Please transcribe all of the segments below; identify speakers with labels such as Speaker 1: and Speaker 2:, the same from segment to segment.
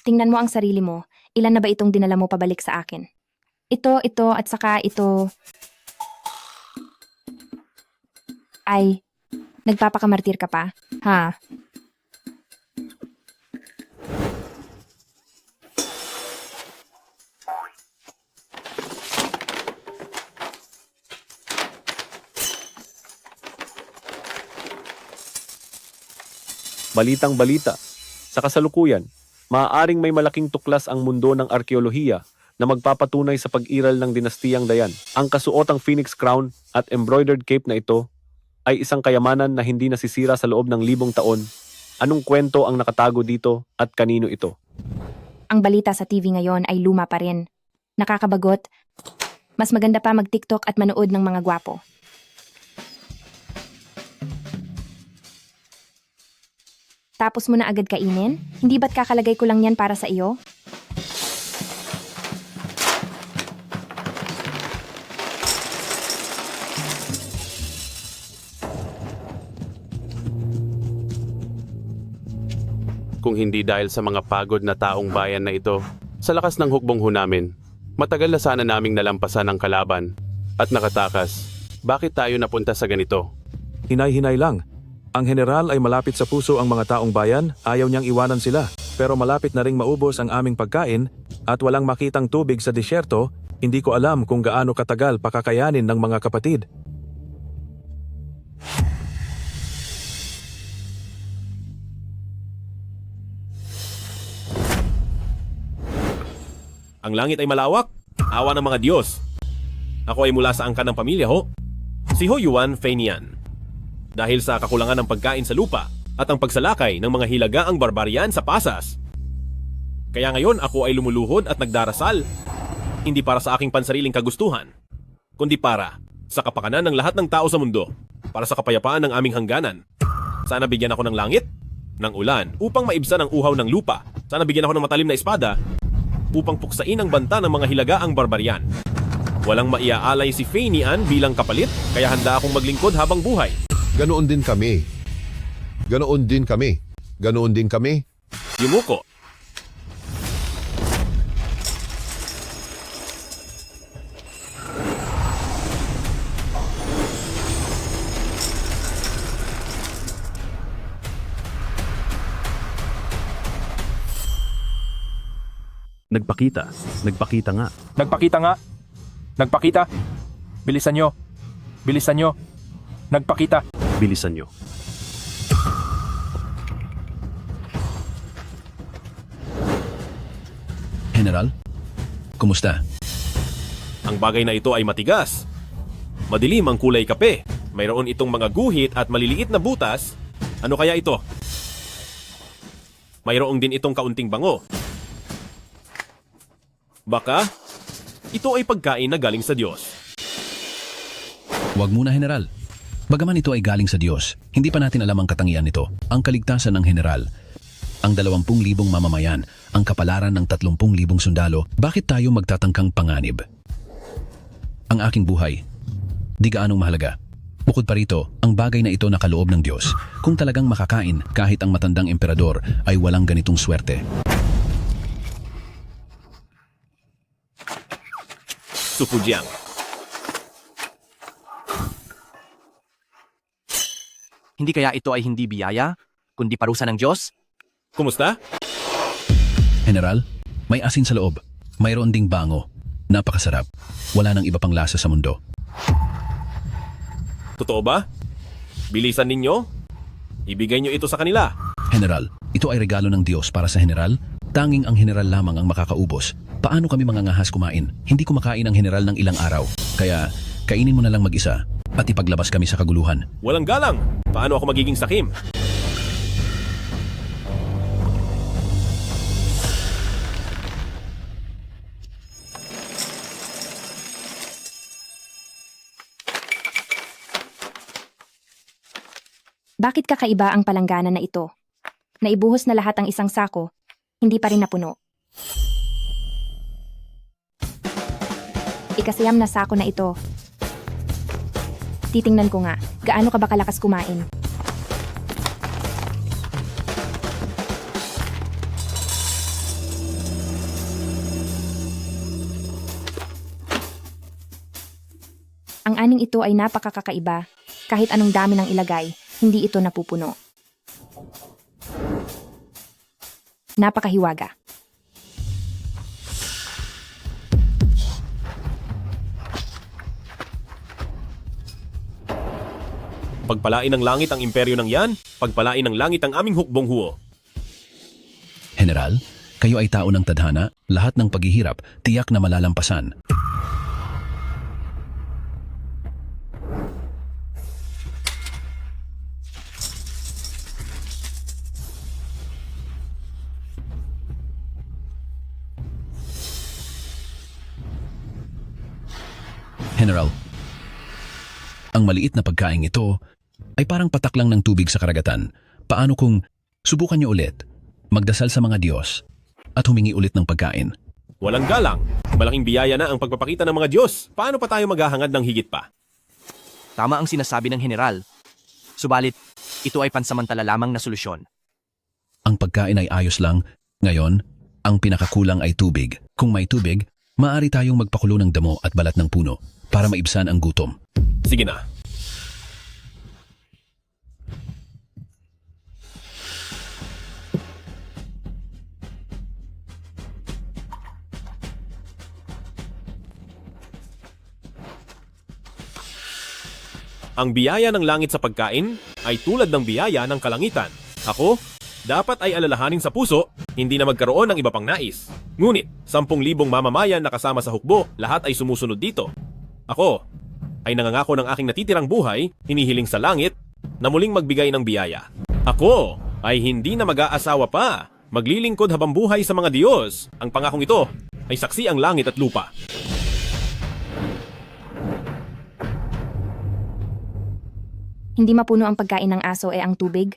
Speaker 1: tingnan mo ang sarili mo. Ilan na ba itong dinala mo pabalik sa akin? Ito, at saka ito. Ay, nagpapakamartir ka pa? Ha?
Speaker 2: Balitang balita. Sa kasalukuyan, maaaring may malaking tuklas ang mundo ng arkeolohiya na magpapatunay sa pag-iral ng dinastiyang Dayan. Ang kasuotang Phoenix Crown at embroidered cape na ito ay isang kayamanan na hindi nasisira sa loob ng 1,000 taon. Anong kwento ang nakatago dito at kanino ito?
Speaker 1: Ang balita sa TV ngayon ay luma pa rin. Nakakabagot. Mas maganda pa mag-TikTok at manood ng mga gwapo. Tapos mo na agad kainin? Hindi ba't kakalagay ko lang yan para sa iyo?
Speaker 3: Kung hindi dahil sa mga pagod na taong bayan na ito, sa lakas ng hukbong ho namin, matagal na sana naming nalampasan ang kalaban at nakatakas. Bakit tayo napunta sa ganito?
Speaker 4: Hinay-hinay lang. Ang general ay malapit sa puso ang mga taong bayan, ayaw niyang iwanan sila. Pero malapit na ring maubos ang aming pagkain at walang makitang tubig sa disyerto, hindi ko alam kung gaano katagal pakakayanin ng mga kapatid.
Speaker 5: Ang langit ay malawak, awa ng mga Diyos. Ako ay mula sa angkan ng pamilya ho, si Ho Yuan Feinian. Dahil sa kakulangan ng pagkain sa lupa at ang pagsalakay ng mga hilagaang barbarian sa pasas. Kaya ngayon ako ay lumuluhod at nagdarasal, hindi para sa aking pansariling kagustuhan, kundi para sa kapakanan ng lahat ng tao sa mundo, para sa kapayapaan ng aming hangganan. Sana bigyan ako ng langit, ng ulan, upang maibsan ang uhaw ng lupa. Sana bigyan ako ng matalim na espada, upang puksain ang banta ng mga hilagaang barbarian. Walang maiaalay si Feinian bilang kapalit, kaya handa akong maglingkod habang buhay.
Speaker 6: Ganoon din kami. Ganoon din kami. Ganoon din kami.
Speaker 5: Yumuko.
Speaker 3: Nagpakita nga.
Speaker 7: Nagpakita nga. Nagpakita. Bilisan nyo. Bilisan nyo. Nagpakita.
Speaker 3: Bilisan nyo.
Speaker 8: General, kumusta?
Speaker 5: Ang bagay na ito ay matigas. Madilim ang kulay kape. Mayroon itong mga guhit at maliliit na butas. Ano kaya ito? Mayroong din itong kaunting bango. Baka, ito ay pagkain na galing sa Diyos.
Speaker 8: Huwag muna, General. Bagaman ito ay galing sa Diyos, hindi pa natin alam ang katangian nito, ang kaligtasan ng General, ang 20,000 mamamayan, ang kapalaran ng 30,000 sundalo. Bakit tayo magtatangkang panganib? Ang aking buhay, di gaanong mahalaga. Bukod pa rito, ang bagay na ito nakaloob ng Diyos. Kung talagang makakain, kahit ang matandang emperador ay walang ganitong swerte.
Speaker 5: Supujiang.
Speaker 9: Hindi kaya ito ay hindi biyaya, kundi parusa ng Diyos?
Speaker 5: Kumusta?
Speaker 8: General, may asin sa loob. Mayroon ding bango. Napakasarap. Wala nang iba pang lasa sa mundo.
Speaker 5: Totoo ba? Bilisan ninyo. Ibigay nyo ito sa kanila.
Speaker 8: General, ito ay regalo ng Diyos para sa General. Tanging ang General lamang ang makakaubos. Paano kami mangangahas kumain? Hindi kumakain ang General ng ilang araw. Kaya, kainin mo na lang mag-isa at ipaglabas kami sa kaguluhan.
Speaker 5: Walang galang. Paano ako magiging sakim?
Speaker 1: Bakit kakaiba ang palanggana na ito? Naibuhos na lahat ang isang sako, hindi pa rin napuno. Ikasiyam na sako na ito. Titingnan ko nga, gaano ka ba kalakas kumain? Ang aning ito ay napakakaiba. Kahit anong dami ng ilagay, hindi ito napupuno. Napakahiwaga.
Speaker 5: Pagpalain ng langit ang imperyo ng yan, pagpalain ng langit ang aming hukbong huo.
Speaker 8: General, kayo ay tao ng tadhana, lahat ng paghihirap, tiyak na malalampasan. General, ang maliit na pagkain ito ay parang patak lang ng tubig sa karagatan. Paano kung subukan niyo ulit, magdasal sa mga Diyos at humingi ulit ng pagkain?
Speaker 5: Walang galang. Malaking biyaya na ang pagpapakita ng mga Diyos. Paano pa tayo maghahangad ng higit pa?
Speaker 9: Tama ang sinasabi ng general. Subalit, ito ay pansamantala lamang na solusyon.
Speaker 8: Ang pagkain ay ayos lang. Ngayon, ang pinakakulang ay tubig. Kung may tubig, maaari tayong magpakulo ng damo at balat ng puno para maibsan ang gutom.
Speaker 5: Sige na. Ang biyaya ng langit sa pagkain ay tulad ng biyaya ng kalangitan. Ako, dapat ay alalahanin sa puso, hindi na magkaroon ng iba pang nais. Ngunit, 10,000 mamamayan na kasama sa hukbo, lahat ay sumusunod dito. Ako, ay nangangako ng aking natitirang buhay, hinihiling sa langit, na muling magbigay ng biyaya. Ako, ay hindi na mag-aasawa pa, maglilingkod habang buhay sa mga Diyos. Ang pangakong ito, ay saksi ang langit at lupa.
Speaker 1: Hindi mapuno ang pagkain ng aso ay ang tubig.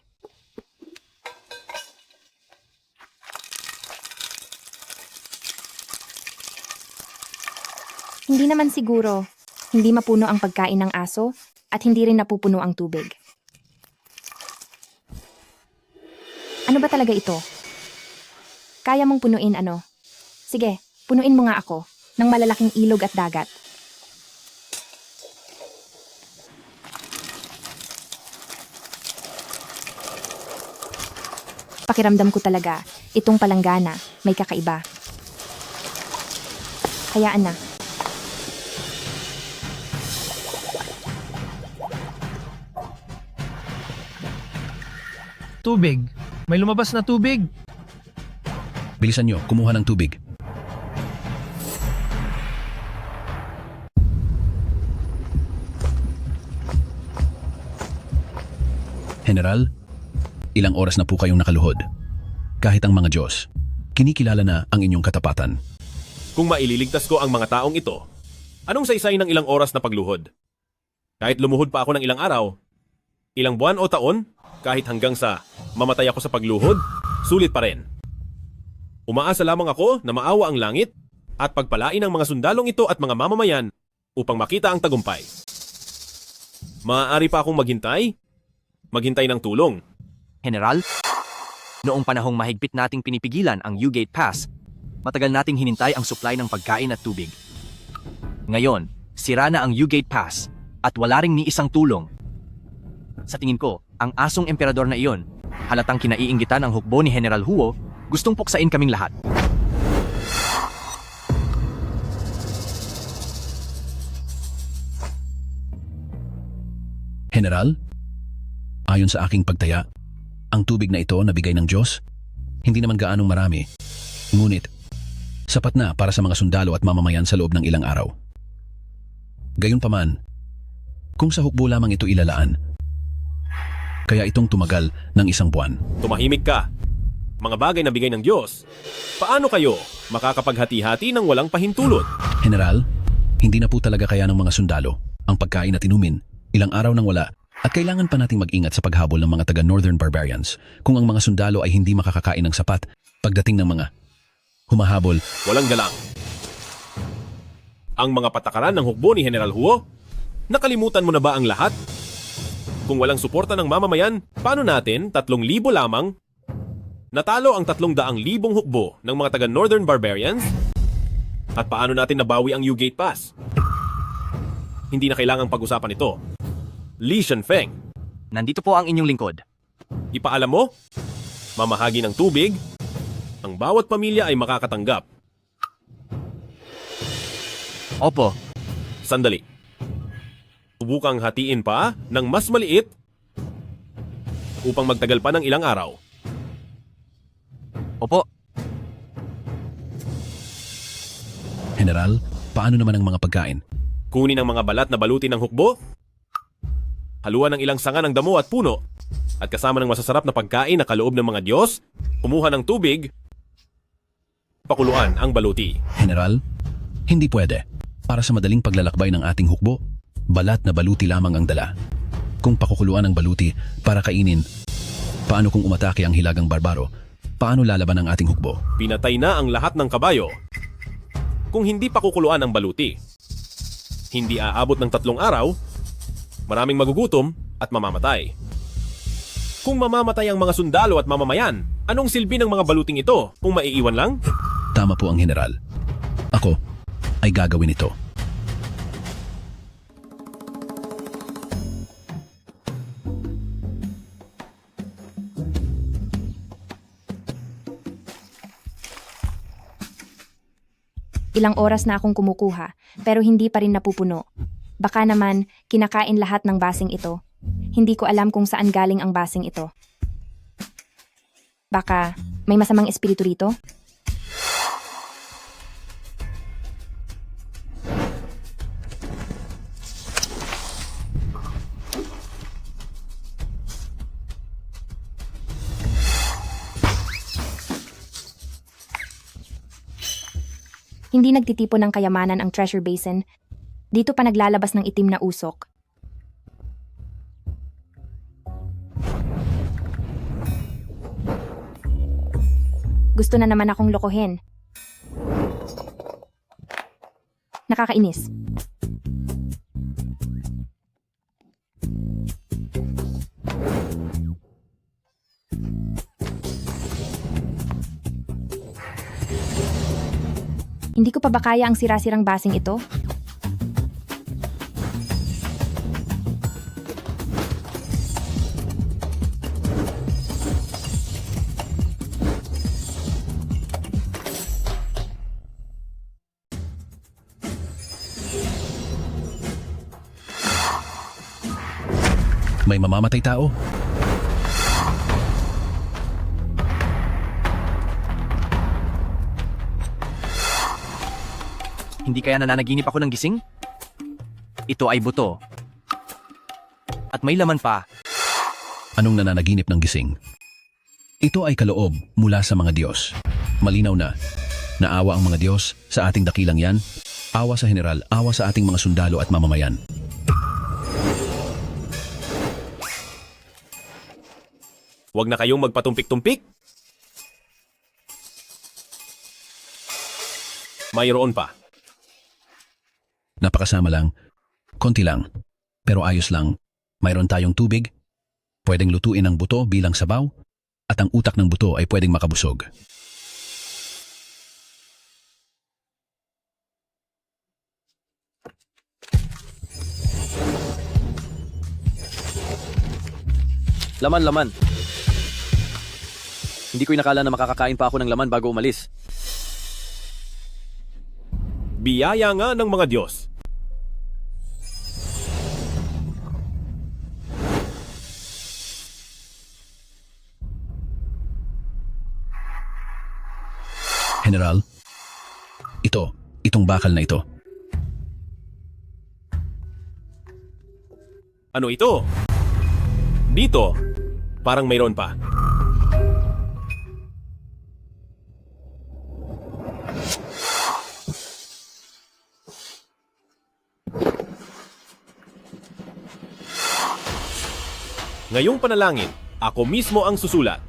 Speaker 1: Hindi naman siguro. Hindi mapuno ang pagkain ng aso at hindi rin napupuno ang tubig. Ano ba talaga ito? Kaya mong punuin ano? Sige, punuin mo nga ako ng malalaking ilog at dagat. Pakiramdam ko talaga, itong palanggana, may kakaiba. Hayaan na.
Speaker 10: Tubig. May lumabas na tubig.
Speaker 8: Bilisan nyo, kumuha ng tubig. General, ilang oras na po kayong nakaluhod. Kahit ang mga Diyos, kinikilala na ang inyong katapatan.
Speaker 5: Kung maililigtas ko ang mga taong ito, anong saysay ng ilang oras na pagluhod? Kahit lumuhod pa ako ng ilang araw, ilang buwan o taon, kahit hanggang sa mamatay ako sa pagluhod, sulit pa rin. Umaasa lamang ako na maawa ang langit at pagpalain ang mga sundalong ito at mga mamamayan upang makita ang tagumpay. Maaari pa akong maghintay ng tulong.
Speaker 9: General, noong panahong mahigpit nating pinipigilan ang U-Gate Pass, matagal nating hinintay ang supply ng pagkain at tubig. Ngayon, sira na ang U-Gate Pass at wala ring ni isang tulong. Sa tingin ko, ang asong emperador na iyon, halatang kinaiinggitan ang hukbo ni General Huo, gustong puksain kaming lahat.
Speaker 8: General, ayon sa aking pagtaya, ang tubig na ito na bigay ng Diyos, hindi naman gaanong marami. Ngunit, sapat na para sa mga sundalo at mamamayan sa loob ng ilang araw. Gayunpaman, kung sa hukbo lamang ito ilalaan, kaya itong tumagal ng 1 buwan.
Speaker 5: Tumahimik ka. Mga bagay na bigay ng Diyos. Paano kayo makakapaghati-hati ng walang pahintulot?
Speaker 8: General, hindi na po talaga kaya ng mga sundalo ang pagkain at inumin, ilang araw nang wala, at kailangan pa nating mag-ingat sa paghabol ng mga taga-Northern Barbarians kung ang mga sundalo ay hindi makakakain ng sapat pagdating ng mga humahabol.
Speaker 5: Walang galang. Ang mga patakaran ng hukbo ni General Huo? Nakalimutan mo na ba ang lahat? Kung walang suporta ng mamamayan, paano natin 3,000 lamang? Natalo ang 300,000 hukbo ng mga taga-Northern Barbarians? At paano natin nabawi ang U-Gate Pass? Hindi na kailangang pag-usapan ito. Li Shenfeng,
Speaker 9: Nandito po ang inyong lingkod.
Speaker 5: ipaalam mo, mamahagi ng tubig, ang bawat pamilya ay makakatanggap.
Speaker 9: Opo,
Speaker 5: Sandali. Subukang hatiin pa ng mas maliit upang magtagal pa ng ilang araw.
Speaker 9: opo.
Speaker 8: General, paano naman ang mga pagkain?
Speaker 5: Kunin ang mga balat na baluti ng hukbo, haluan ng ilang sanga ng damo at puno, at kasama ng masasarap na pagkain na kaloob ng mga Diyos, kumuha ng tubig, pakuluan ang baluti.
Speaker 8: General, hindi pwede. Para sa madaling paglalakbay ng ating hukbo, balat na baluti lamang ang dala. Kung pakukuluan ang baluti para kainin, paano kung umatake ang hilagang barbaro? Paano lalaban ang ating hukbo?
Speaker 5: Pinatay na ang lahat ng kabayo. Kung hindi pakukuluan ang baluti, hindi aabot ng 3 araw, maraming magugutom at mamamatay. Kung mamamatay ang mga sundalo at mamamayan, anong silbi ng mga baluting ito kung maiiwan lang?
Speaker 8: Tama po ang general. Ako ay gagawin ito.
Speaker 1: Ilang oras na akong kumukuha, pero hindi pa rin napupuno. Baka naman, kinakain lahat ng basing ito. Hindi ko alam kung saan galing ang basing ito. Baka, may masamang espiritu rito? Hindi nagtitipon ng kayamanan ang treasure basin. Dito pa naglalabas ng itim na usok. Gusto na naman akong lokohin. Nakakainis. Hindi ko pa ba kaya ang sira-sirang basing ito?
Speaker 8: May mamamatay tao?
Speaker 9: Hindi kaya nananaginip ako ng gising? Ito ay buto. At may laman pa.
Speaker 8: Anong nananaginip ng gising? Ito ay kaloob mula sa mga Diyos. Malinaw na. Naawa ang mga Diyos sa ating dakilang yan. Awa sa general, awa sa ating mga sundalo at mamamayan.
Speaker 5: Huwag na kayong magpatumpik-tumpik. Mayroon pa.
Speaker 8: Napakasama lang. Konti lang. Pero ayos lang. Mayroon tayong tubig. Pwedeng lutuin ang buto bilang sabaw. At ang utak ng buto ay pwedeng makabusog.
Speaker 11: Laman. Hindi ko inakala na makakakain pa ako ng laman bago umalis.
Speaker 5: Biyaya nga ng mga Diyos.
Speaker 8: General, itong bakal na ito.
Speaker 5: Ano ito? Dito, parang mayroon pa. Ngayong panalangin, ako mismo ang susulat.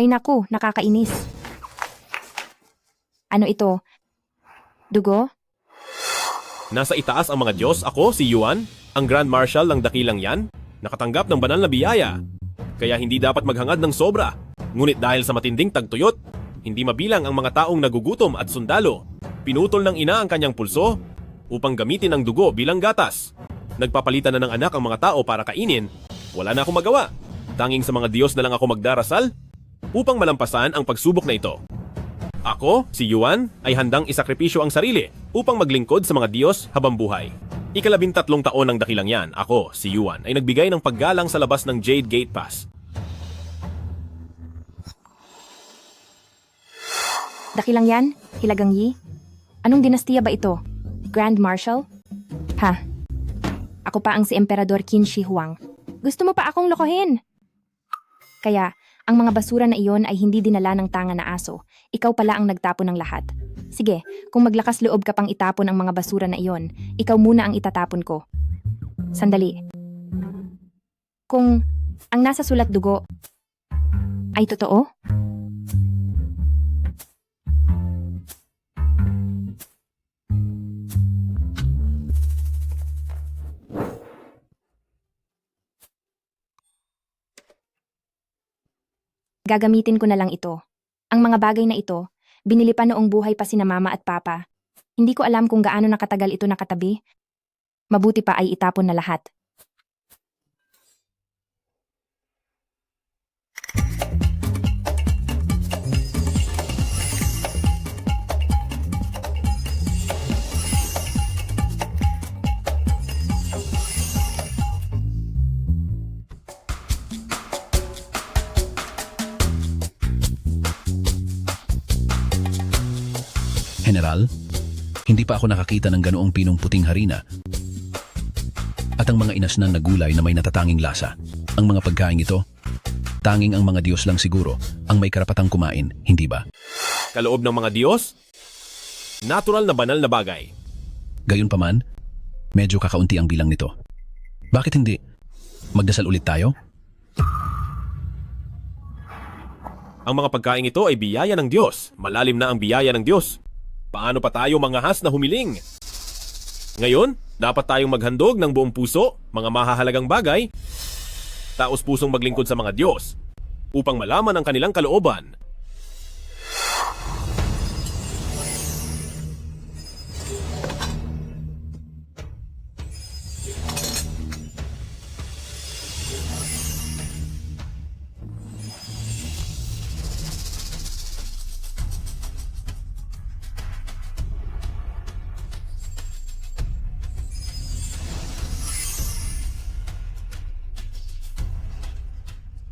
Speaker 1: Ay naku, nakakainis. Ano ito? Dugo?
Speaker 5: Nasa itaas ang mga Diyos, ako, si Yuan, ang Grand Marshal ng dakilang yan, nakatanggap ng banal na biyaya. Kaya hindi dapat maghangad ng sobra. Ngunit dahil sa matinding tagtuyot, hindi mabilang ang mga taong nagugutom at sundalo. Pinutol ng ina ang kanyang pulso upang gamitin ang dugo bilang gatas. Nagpapalitan na ng anak ang mga tao para kainin. Wala na akong magawa. Tanging sa mga Diyos na lang ako magdarasal upang malampasan ang pagsubok na ito. Ako, si Yuan, ay handang isakripisyo ang sarili upang maglingkod sa mga Diyos habang buhay. 13 taon ng dakilang yan, ako, si Yuan, ay nagbigay ng paggalang sa labas ng Jade Gate Pass.
Speaker 1: Dakilang yan? Hilagang Yi? Anong dinastiya ba ito? Grand Marshal? Ha? Ako pa ang si Emperador Qin Shi Huang. Gusto mo pa akong lokohin? Kaya, ang mga basura na iyon ay hindi dinala ng tanga na aso. Ikaw pala ang nagtapon ng lahat. Sige, kung maglakas loob ka pang itapon ang mga basura na iyon, ikaw muna ang itatapon ko. Sandali. Kung ang nasa sulat dugo ay totoo? Gagamitin ko na lang ito. Ang mga bagay na ito, binili pa noong buhay pa sina mama at papa. Hindi ko alam kung gaano nakatagal ito nakatabi. Mabuti pa ay itapon na lahat.
Speaker 8: General, hindi pa ako nakakita ng ganoong pinong puting harina. At ang mga inasnan na gulay na may natatanging lasa. Ang mga pagkain ito, tanging ang mga Diyos lang siguro ang may karapatang kumain, hindi ba?
Speaker 5: Kaloob ng mga Diyos, natural na banal na bagay.
Speaker 8: Gayunpaman, medyo kakaunti ang bilang nito. Bakit hindi? Magdasal ulit tayo?
Speaker 5: Ang mga pagkain ito ay biyaya ng Diyos. Malalim na ang biyaya ng Diyos. Paano pa tayo mga has na humiling? Ngayon, dapat tayong maghandog ng buong puso, mga mahahalagang bagay, taos pusong maglingkod sa mga Diyos, upang malaman ang kanilang kalooban.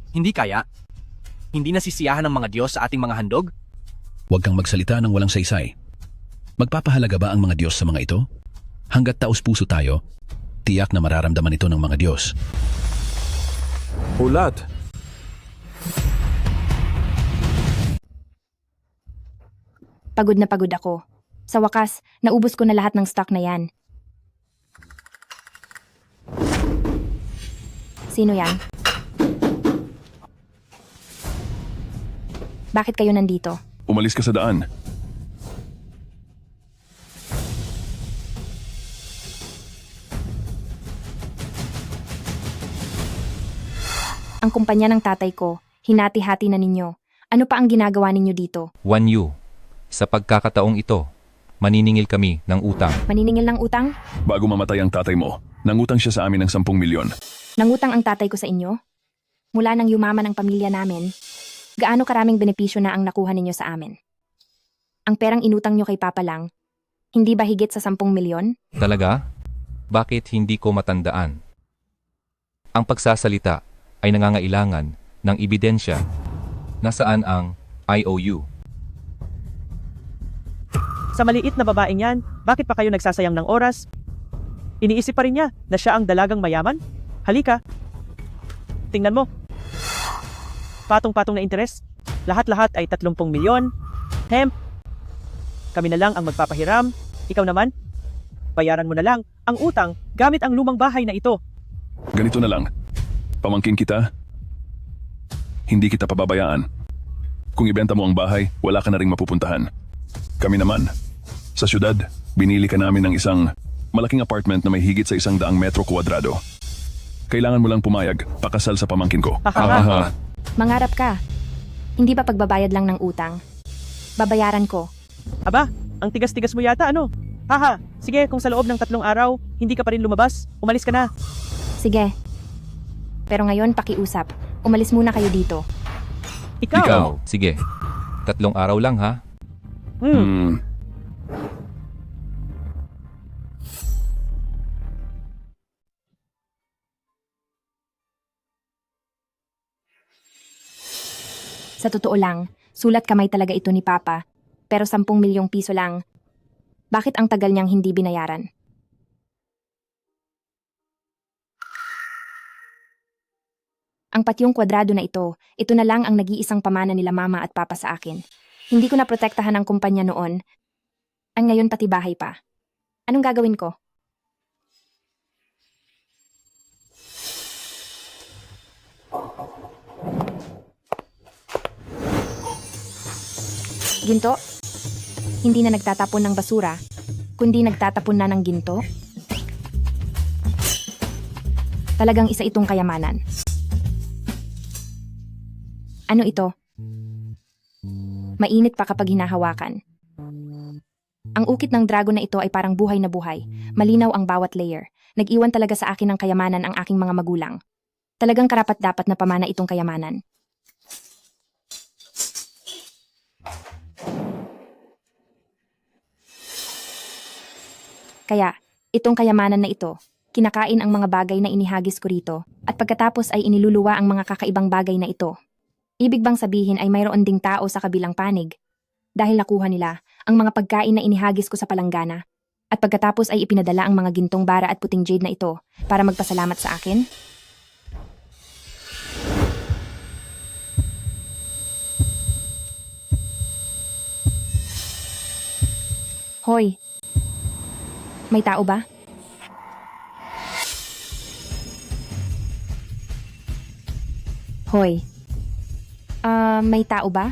Speaker 9: Hindi kaya? Hindi nasisiyahan ng mga Diyos sa ating mga handog?
Speaker 8: Huwag kang magsalita ng walang saysay. Magpapahalaga ba ang mga Diyos sa mga ito? Hanggat taos puso tayo, tiyak na mararamdaman ito ng mga Diyos.
Speaker 4: Ulat.
Speaker 1: Pagod na pagod ako. Sa wakas, naubos ko na lahat ng stock na yan. Sino yan? Bakit kayo nandito?
Speaker 12: Umalis ka sa daan.
Speaker 1: Ang kumpanya ng tatay ko, hinati-hati na ninyo. Ano pa ang ginagawa ninyo dito?
Speaker 13: Wan Yu, sa pagkakataong ito, maniningil kami ng utang.
Speaker 1: Maniningil ng utang?
Speaker 12: Bago mamatay ang tatay mo, nangutang siya sa amin ng 10 milyon.
Speaker 1: Nangutang ang tatay ko sa inyo? Mula nang yumaman ang pamilya namin, gaano karaming benepisyo na ang nakuha ninyo sa amin? Ang perang inutang nyo kay Papa lang, hindi ba higit sa 10 milyon?
Speaker 13: Talaga? Bakit hindi ko matandaan? Ang pagsasalita ay nangangailangan ng ebidensya. Nasaan ang IOU?
Speaker 14: Sa maliit na babaeng yan, bakit pa kayo nagsasayang ng oras? Iniisip pa rin niya na siya ang dalagang mayaman? Halika. Tingnan mo. Patong-patong na interes. Lahat-lahat ay 30 milyon. Hemp. Kami na lang ang magpapahiram. Ikaw naman, bayaran mo na lang ang utang gamit ang lumang bahay na ito.
Speaker 12: Ganito na lang. Pamangkin kita. Hindi kita pababayaan. Kung ibenta mo ang bahay, wala ka na ring mapupuntahan. Kami naman, sa syudad, binili ka namin ng isang malaking apartment na may higit sa 100 metro kwadrado. Kailangan mo lang pumayag, pakasal sa pamangkin ko.
Speaker 1: Mangarap ka. Hindi ba pagbabayad lang ng utang? Babayaran ko.
Speaker 14: Aba, ang tigas-tigas mo yata ano? Haha, sige kung sa loob ng 3 araw, hindi ka pa rin lumabas, umalis ka na.
Speaker 1: Sige. Pero ngayon, pakiusap. Umalis muna kayo dito.
Speaker 14: Ikaw?
Speaker 13: Sige. 3 araw lang ha.
Speaker 1: Sa totoo lang, sulat kamay talaga ito ni Papa. Pero 10 milyong piso lang. Bakit ang tagal niyang hindi binayaran? Ang patyong kwadrado na ito na lang ang nag-iisang pamana nila Mama at Papa sa akin. Hindi ko na protektahan ang kumpanya noon. Ang ngayon pati bahay pa. Anong gagawin ko? Ginto? Hindi na nagtatapon ng basura, kundi nagtatapon na ng ginto? Talagang isa itong kayamanan. Ano ito? Mainit pa kapag hinahawakan. Ang ukit ng dragon na ito ay parang buhay na buhay. Malinaw ang bawat layer. Nag-iwan talaga sa akin ng kayamanan ang aking mga magulang. Talagang karapat-dapat na pamana itong kayamanan. Kaya, itong kayamanan na ito, kinakain ang mga bagay na inihagis ko rito, at pagkatapos ay iniluluwa ang mga kakaibang bagay na ito. Ibig bang sabihin ay mayroon ding tao sa kabilang panig? Dahil nakuha nila ang mga pagkain na inihagis ko sa palanggana, at pagkatapos ay ipinadala ang mga gintong bara at puting jade na ito para magpasalamat sa akin? Hoy! May tao ba? Hoy. May tao ba?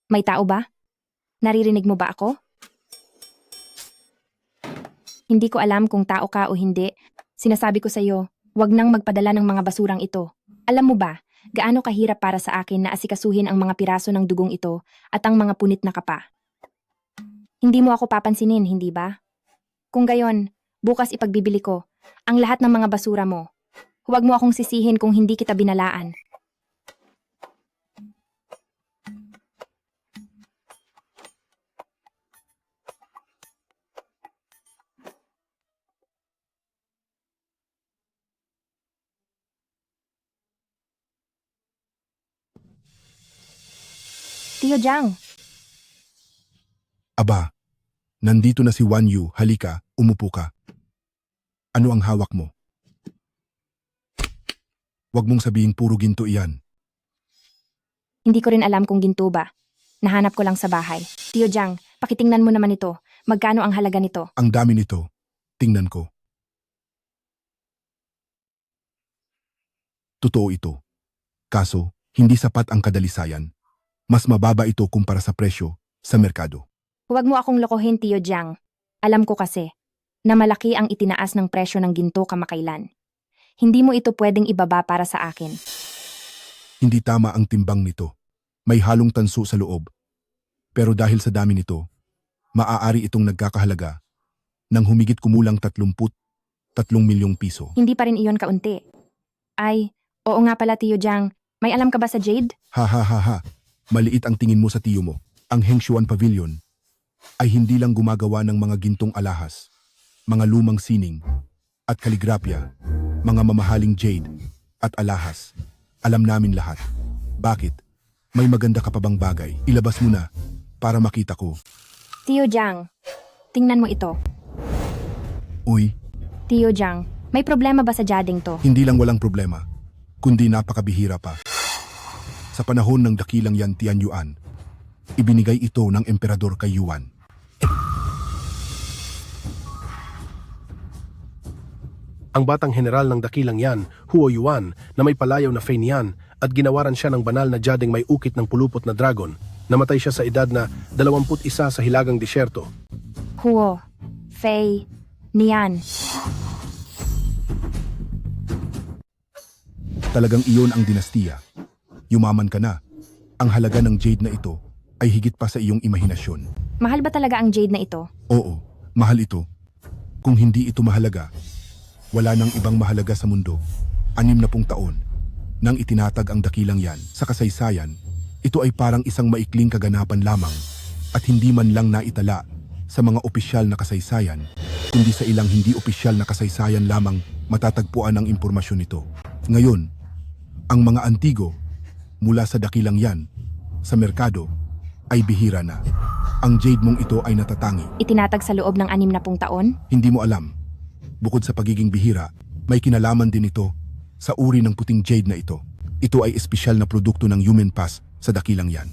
Speaker 1: May tao ba? Naririnig mo ba ako? Hindi ko alam kung tao ka o hindi. Sinasabi ko sa iyo, huwag nang magpadala ng mga basurang ito. Alam mo ba, gaano kahirap para sa akin na asikasuhin ang mga piraso ng dugong ito at ang mga punit na kapa? Hindi mo ako papansinin, hindi ba? Kung gayon, bukas ipagbibili ko ang lahat ng mga basura mo. Huwag mo akong sisihin kung hindi kita binalaan. Tio Jiang.
Speaker 15: Aba, nandito na si Wan Yu. Halika, umupo ka. Ano ang hawak mo? Huwag mong sabihin puro ginto iyan.
Speaker 1: Hindi ko rin alam kung ginto ba. Nahanap ko lang sa bahay. Tio Jiang, pakitingnan mo naman ito. Magkano ang halaga nito?
Speaker 15: Ang dami nito. Tingnan ko. Totoo ito. Kaso, hindi sapat ang kadalisayan. Mas mababa ito kumpara sa presyo sa merkado.
Speaker 1: Huwag mo akong lokohin, Tio Jiang. Alam ko kasi na malaki ang itinaas ng presyo ng ginto kamakailan. Hindi mo ito pwedeng ibaba para sa akin.
Speaker 15: Hindi tama ang timbang nito. May halong tanso sa loob. Pero dahil sa dami nito, maaari itong nagkakahalaga ng humigit kumulang 33 milyong piso.
Speaker 1: Hindi pa rin iyon kaunti. Ay, oo nga pala, Tio Jiang. May alam ka ba sa jade?
Speaker 15: Ha. Maliit ang tingin mo sa tiyo mo. Ang Hengshuan Pavilion ay hindi lang gumagawa ng mga gintong alahas, mga lumang sining, at kaligrapya, mga mamahaling jade at alahas. Alam namin lahat. Bakit? May maganda ka pa bang bagay? Ilabas mo na para makita ko.
Speaker 1: Tio Jiang, tingnan mo ito.
Speaker 15: Uy,
Speaker 1: Tio Jiang, may problema ba sa jading to?
Speaker 15: hindi lang walang problema, kundi napakabihira pa. Sa panahon ng dakilang Yan Tianyuan, ibinigay ito ng emperador kay Yuan.
Speaker 16: ang batang general ng dakilang yan, Huo Yuan, na may palayaw na Fei Nian at ginawaran siya ng banal na jadeng may ukit ng pulupot na dragon. Namatay siya sa edad na 21 sa hilagang disyerto.
Speaker 1: Huo, Fei, Nian.
Speaker 15: Talagang iyon ang dinastiya. Yumaman ka na. Ang halaga ng jade na ito ay higit pa sa iyong imahinasyon.
Speaker 1: Mahal ba talaga ang jade na ito?
Speaker 15: Oo, mahal ito. Kung hindi ito mahalaga, wala nang ibang mahalaga sa mundo. 60 taon nang itinatag ang dakilang yan sa kasaysayan, ito ay parang isang maikling kaganapan lamang at hindi man lang naitala sa mga opisyal na kasaysayan, kundi sa ilang hindi opisyal na kasaysayan lamang matatagpuan ang impormasyon nito. Ngayon, ang mga antigo mula sa dakilang yan sa merkado ay bihira na. Ang jade mong ito ay natatangi.
Speaker 1: Itinatag sa loob ng 60 taon?
Speaker 15: Hindi mo alam. Bukod sa pagiging bihira, may kinalaman din ito sa uri ng puting jade na ito. Ito ay espesyal na produkto ng Human Pass sa dakilang yan.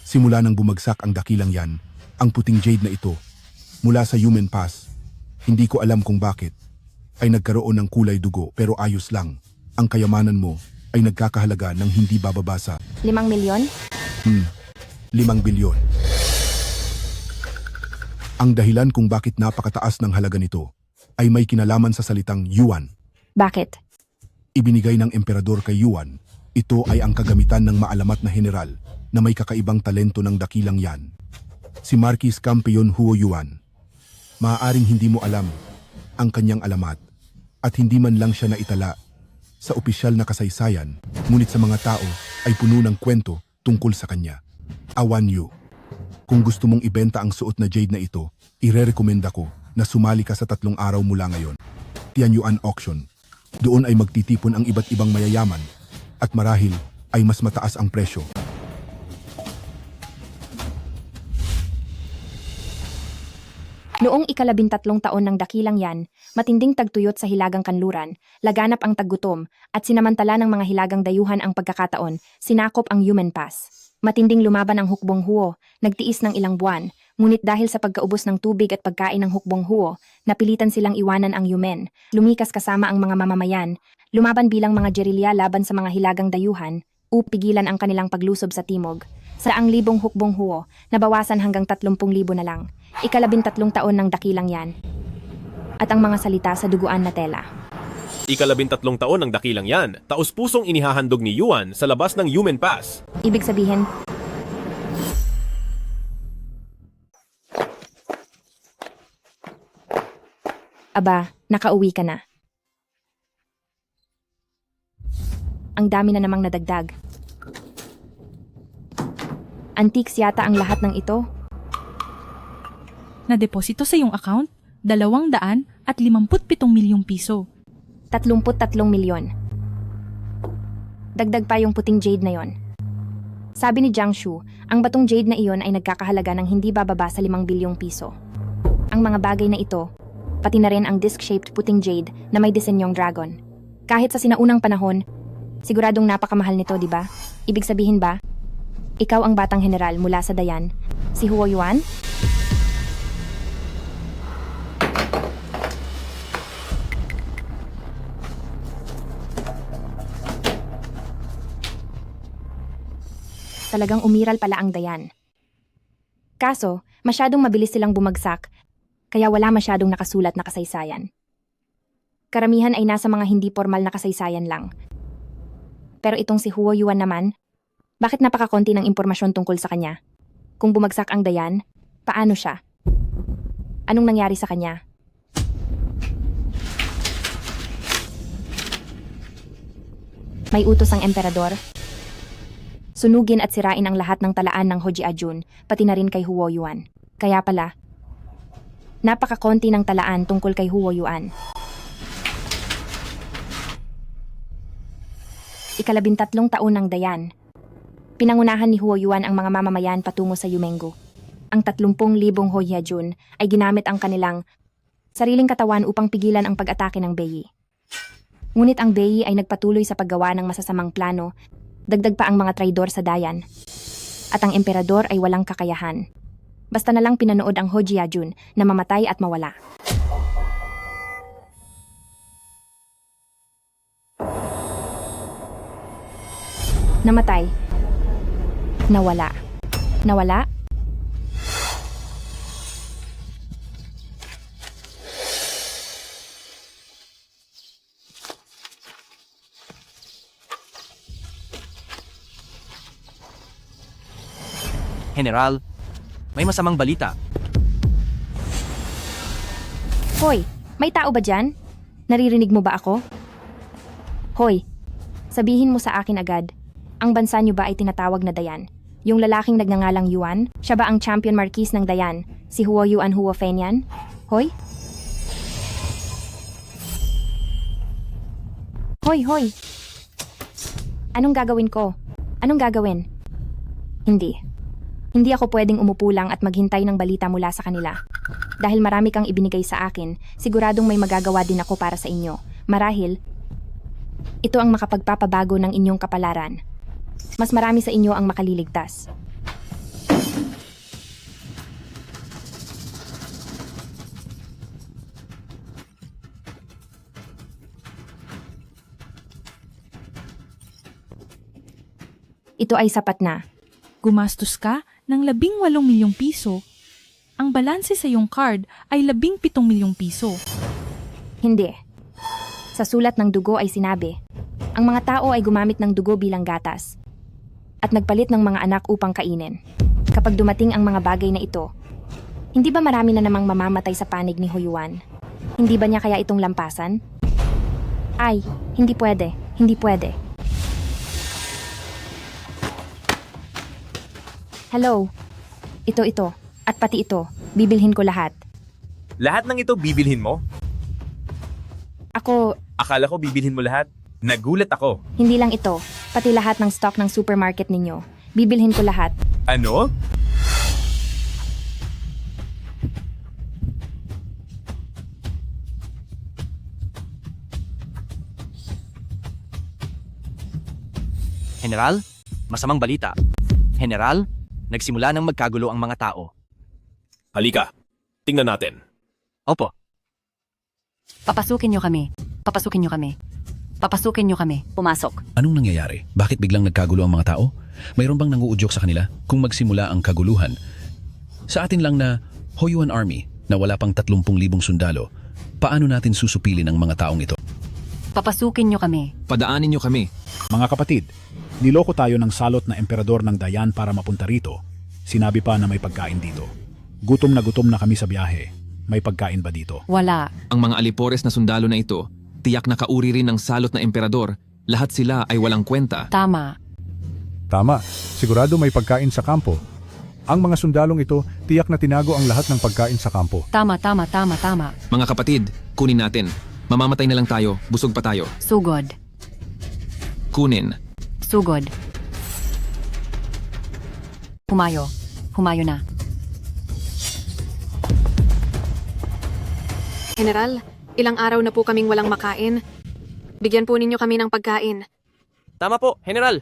Speaker 15: Simula nang bumagsak ang dakilang yan, ang puting jade na ito, mula sa Human Pass, hindi ko alam kung bakit, ay nagkaroon ng kulay dugo pero ayos lang. Ang kayamanan mo ay nagkakahalaga ng hindi bababa sa
Speaker 1: 5 milyon?
Speaker 15: 5 bilyon. Ang dahilan kung bakit napakataas ng halaga nito ay may kinalaman sa salitang yuan.
Speaker 1: Bakit?
Speaker 15: Ibinigay ng emperador kay Yuan. Ito ay ang kagamitan ng maalamat na general na may kakaibang talento ng dakilang yan. Si Marquis Campeon Huo Yuan. Maaaring hindi mo alam ang kanyang alamat at hindi man lang siya naitala sa opisyal na kasaysayan, ngunit sa mga tao ay puno ng kwento tungkol sa kanya. Awan Yu. Kung gusto mong ibenta ang suot na jade na ito, irerekomenda ko na sumali ka sa 3 araw mula ngayon. Tianyuan Auction. Doon ay magtitipon ang iba't ibang mayayaman at marahil ay mas mataas ang presyo.
Speaker 1: Noong 13 taon ng dakilang yan, matinding tagtuyot sa hilagang kanluran, laganap ang taggutom, at sinamantala ng mga hilagang dayuhan ang pagkakataon, sinakop ang Human Pass. Matinding lumaban ang hukbong Huo, nagtiis ng ilang buwan, ngunit dahil sa pagkaubos ng tubig at pagkain ng hukbong Huo, napilitan silang iwanan ang Yumen, lumikas kasama ang mga mamamayan, lumaban bilang mga gerilya laban sa mga hilagang dayuhan, pigilan ang kanilang paglusob sa timog. Sa 1,000 hukbong Huo, nabawasan hanggang 30,000 na lang. 13 taon ng dakilang yan. At ang mga salita sa duguan na tela.
Speaker 5: 13 taon ng dakilang yan, taos-pusong inihahandog ni Yuan sa labas ng Human Pass.
Speaker 1: Ibig sabihin, aba, nakauwi ka na. Ang dami na namang nadagdag. Antiques yata ang lahat ng ito.
Speaker 17: Na-deposito sa iyong account, 257 milyong piso.
Speaker 1: 33 milyon. Dagdag pa yung puting jade na yon. Sabi ni Jiang Shu, ang batong jade na iyon ay nagkakahalaga ng hindi bababa sa 5 bilyong piso. Ang mga bagay na ito, pati na rin ang disc-shaped puting jade na may disenyong dragon. Kahit sa sinaunang panahon, siguradong napakamahal nito, di ba? Ibig sabihin ba, ikaw ang batang general mula sa Dayan, si Huo Yuan? Talagang umiral pala ang Dayan. Kaso, masyadong mabilis silang bumagsak, kaya wala masyadong nakasulat na kasaysayan. Karamihan ay nasa mga hindi formal na kasaysayan lang. Pero itong si Huo Yuan naman, bakit napakakonti ng impormasyon tungkol sa kanya? Kung bumagsak ang Dayan, paano siya? Anong nangyari sa kanya? May utos ang emperador. Sunugin at sirain ang lahat ng talaan ng Hojiajun, pati na rin kay Huo Yuan. Kaya pala, napakakonti ng talaan tungkol kay Huo Yuan. 13 taon ng Dayan. Pinangunahan ni Huo Yuan ang mga mamamayan patungo sa Yumengu. Ang 30,000 Hojiajun ay ginamit ang kanilang sariling katawan upang pigilan ang pag-atake ng Beiyi. Ngunit ang Beiyi ay nagpatuloy sa paggawa ng masasamang plano, dagdag pa ang mga traidor sa Dayan. At ang emperador ay walang kakayahan. Basta na lang pinanood ang Hojiajun na mamatay at mawala. Namatay. Nawala. Nawala?
Speaker 9: General, may masamang balita.
Speaker 1: Hoy, may tao ba dyan? Naririnig mo ba ako? Hoy, sabihin mo sa akin agad. Ang bansa niyo ba ay tinatawag na Dayan? Yung lalaking nagngangalang Yuan? Siya ba ang champion marquis ng Dayan? Si Huo Yuan Huo Fenian? Hoy? Hoy, hoy! Anong gagawin ko? Anong gagawin? Hindi. Hindi ako pwedeng umupo lang at maghintay ng balita mula sa kanila. Dahil marami kang ibinigay sa akin, siguradong may magagawa din ako para sa inyo. Marahil, ito ang makapagpapabago ng inyong kapalaran. Mas marami sa inyo ang makaliligtas. Ito ay sapat na.
Speaker 17: Gumastos ka ng 18 milyong piso. Ang balanse sa iyong card ay 17 milyong piso.
Speaker 1: Hindi. Sa sulat ng dugo ay sinabi, ang mga tao ay gumamit ng dugo bilang gatas at nagpalit ng mga anak upang kainin. Kapag dumating ang mga bagay na ito, hindi ba marami na namang mamamatay sa panig ni Huyuan? Hindi ba niya kaya itong lampasan? Ay, hindi pwede. Hindi pwede. Hello. Ito. At pati ito. Bibilhin ko lahat.
Speaker 18: Lahat ng ito bibilhin mo?
Speaker 1: Ako,
Speaker 18: Akala ko bibilhin mo lahat. Nagulat ako.
Speaker 1: hindi lang ito. Pati lahat ng stock ng supermarket ninyo. Bibilhin ko lahat.
Speaker 18: Ano?
Speaker 9: General, masamang balita. General, nagsimula ng magkagulo ang mga tao.
Speaker 5: Halika, tingnan natin.
Speaker 9: Opo.
Speaker 19: Papasukin niyo kami. Papasukin niyo kami. Papasukin niyo kami. Pumasok.
Speaker 8: Anong nangyayari? Bakit biglang nagkagulo ang mga tao? Mayroon bang nanguudyok sa kanila kung magsimula ang kaguluhan? Sa atin lang na Huyuan Army na wala pang 30,000 sundalo, paano natin susupilin ang mga taong ito?
Speaker 19: Papasukin niyo kami.
Speaker 20: Padaanin niyo kami.
Speaker 15: Mga kapatid, niloko tayo ng salot na emperador ng Dayan para mapunta rito. Sinabi pa na may pagkain dito. Gutom na kami sa biyahe. May pagkain ba dito?
Speaker 19: Wala.
Speaker 20: Ang mga alipores na sundalo na ito, tiyak na kauri rin ng salot na emperador. Lahat sila ay walang kwenta.
Speaker 19: Tama.
Speaker 15: Tama. Sigurado may pagkain sa kampo. Ang mga sundalong ito, tiyak na tinago ang lahat ng pagkain sa kampo.
Speaker 19: Tama.
Speaker 20: Mga kapatid, kunin natin. Mamamatay na lang tayo, busog pa tayo.
Speaker 19: Sugod.
Speaker 20: Kunin.
Speaker 19: Sugod. Humayo. Humayo na.
Speaker 21: General, ilang araw na po kaming walang makain. Bigyan po ninyo kami ng pagkain.
Speaker 9: Tama po, General.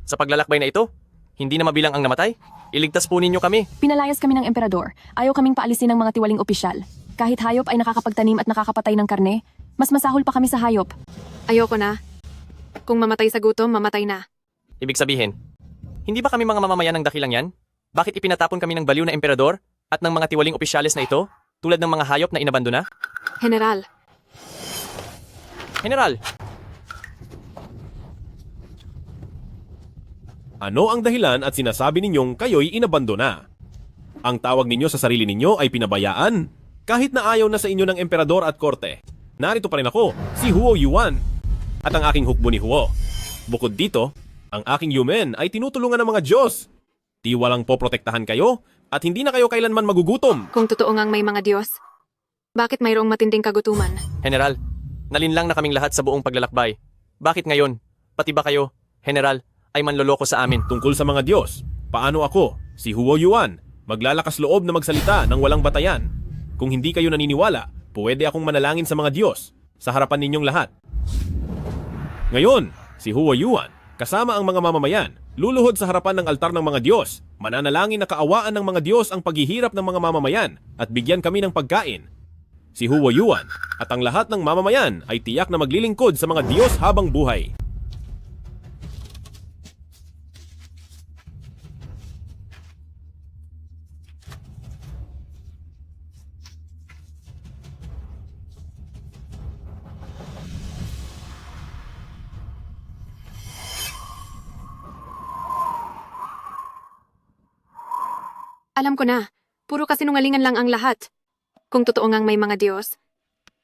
Speaker 9: Sa paglalakbay na ito, hindi na mabilang ang namatay. Iligtas po ninyo kami.
Speaker 21: Pinalayas kami ng emperador. Ayaw kaming paalisin ng mga tiwaling opisyal. Kahit hayop ay nakakapagtanim at nakakapatay ng karne, mas masahol pa kami sa hayop. Ayoko na. Kung mamatay sa gutom, mamatay na.
Speaker 9: Ibig sabihin, hindi ba kami mga mamamayan ng dakilang yan? Bakit ipinatapon kami ng baliw na emperador at ng mga tiwaling opisyalis na ito, tulad ng mga hayop na inabandona?
Speaker 21: General.
Speaker 9: General!
Speaker 5: Ano ang dahilan at sinasabi ninyong kayo'y inabandona? Ang tawag ninyo sa sarili ninyo ay pinabayaan. Kahit na ayaw na sa inyo ng emperador at korte. Narito pa rin ako, si Huo Yuan. At ang aking hukbo ni Huo. Bukod dito, ang aking yumen ay tinutulungan ng mga Diyos. Di walang poprotektahan kayo at hindi na kayo kailanman magugutom.
Speaker 21: Kung totoo ngang may mga Diyos, bakit mayroong matinding kagutuman?
Speaker 9: General, nalinlang na kaming lahat sa buong paglalakbay. Bakit ngayon? Pati ba kayo, General, ay manloloko sa amin?
Speaker 5: Tungkol sa mga Diyos, paano ako, si Huo Yuan, maglalakas loob na magsalita ng walang batayan? Kung hindi kayo naniniwala, pwede akong manalangin sa mga Diyos sa harapan ninyong lahat. Ngayon, si Huo Yuan, kasama ang mga mamamayan, luluhod sa harapan ng altar ng mga Diyos, mananalangin na kaawaan ng mga Diyos ang paghihirap ng mga mamamayan at bigyan kami ng pagkain. Si Huo Yuan at ang lahat ng mamamayan ay tiyak na maglilingkod sa mga Diyos habang buhay.
Speaker 21: Alam ko na, puro kasinungalingan lang ang lahat. Kung totoo ngang may mga Diyos,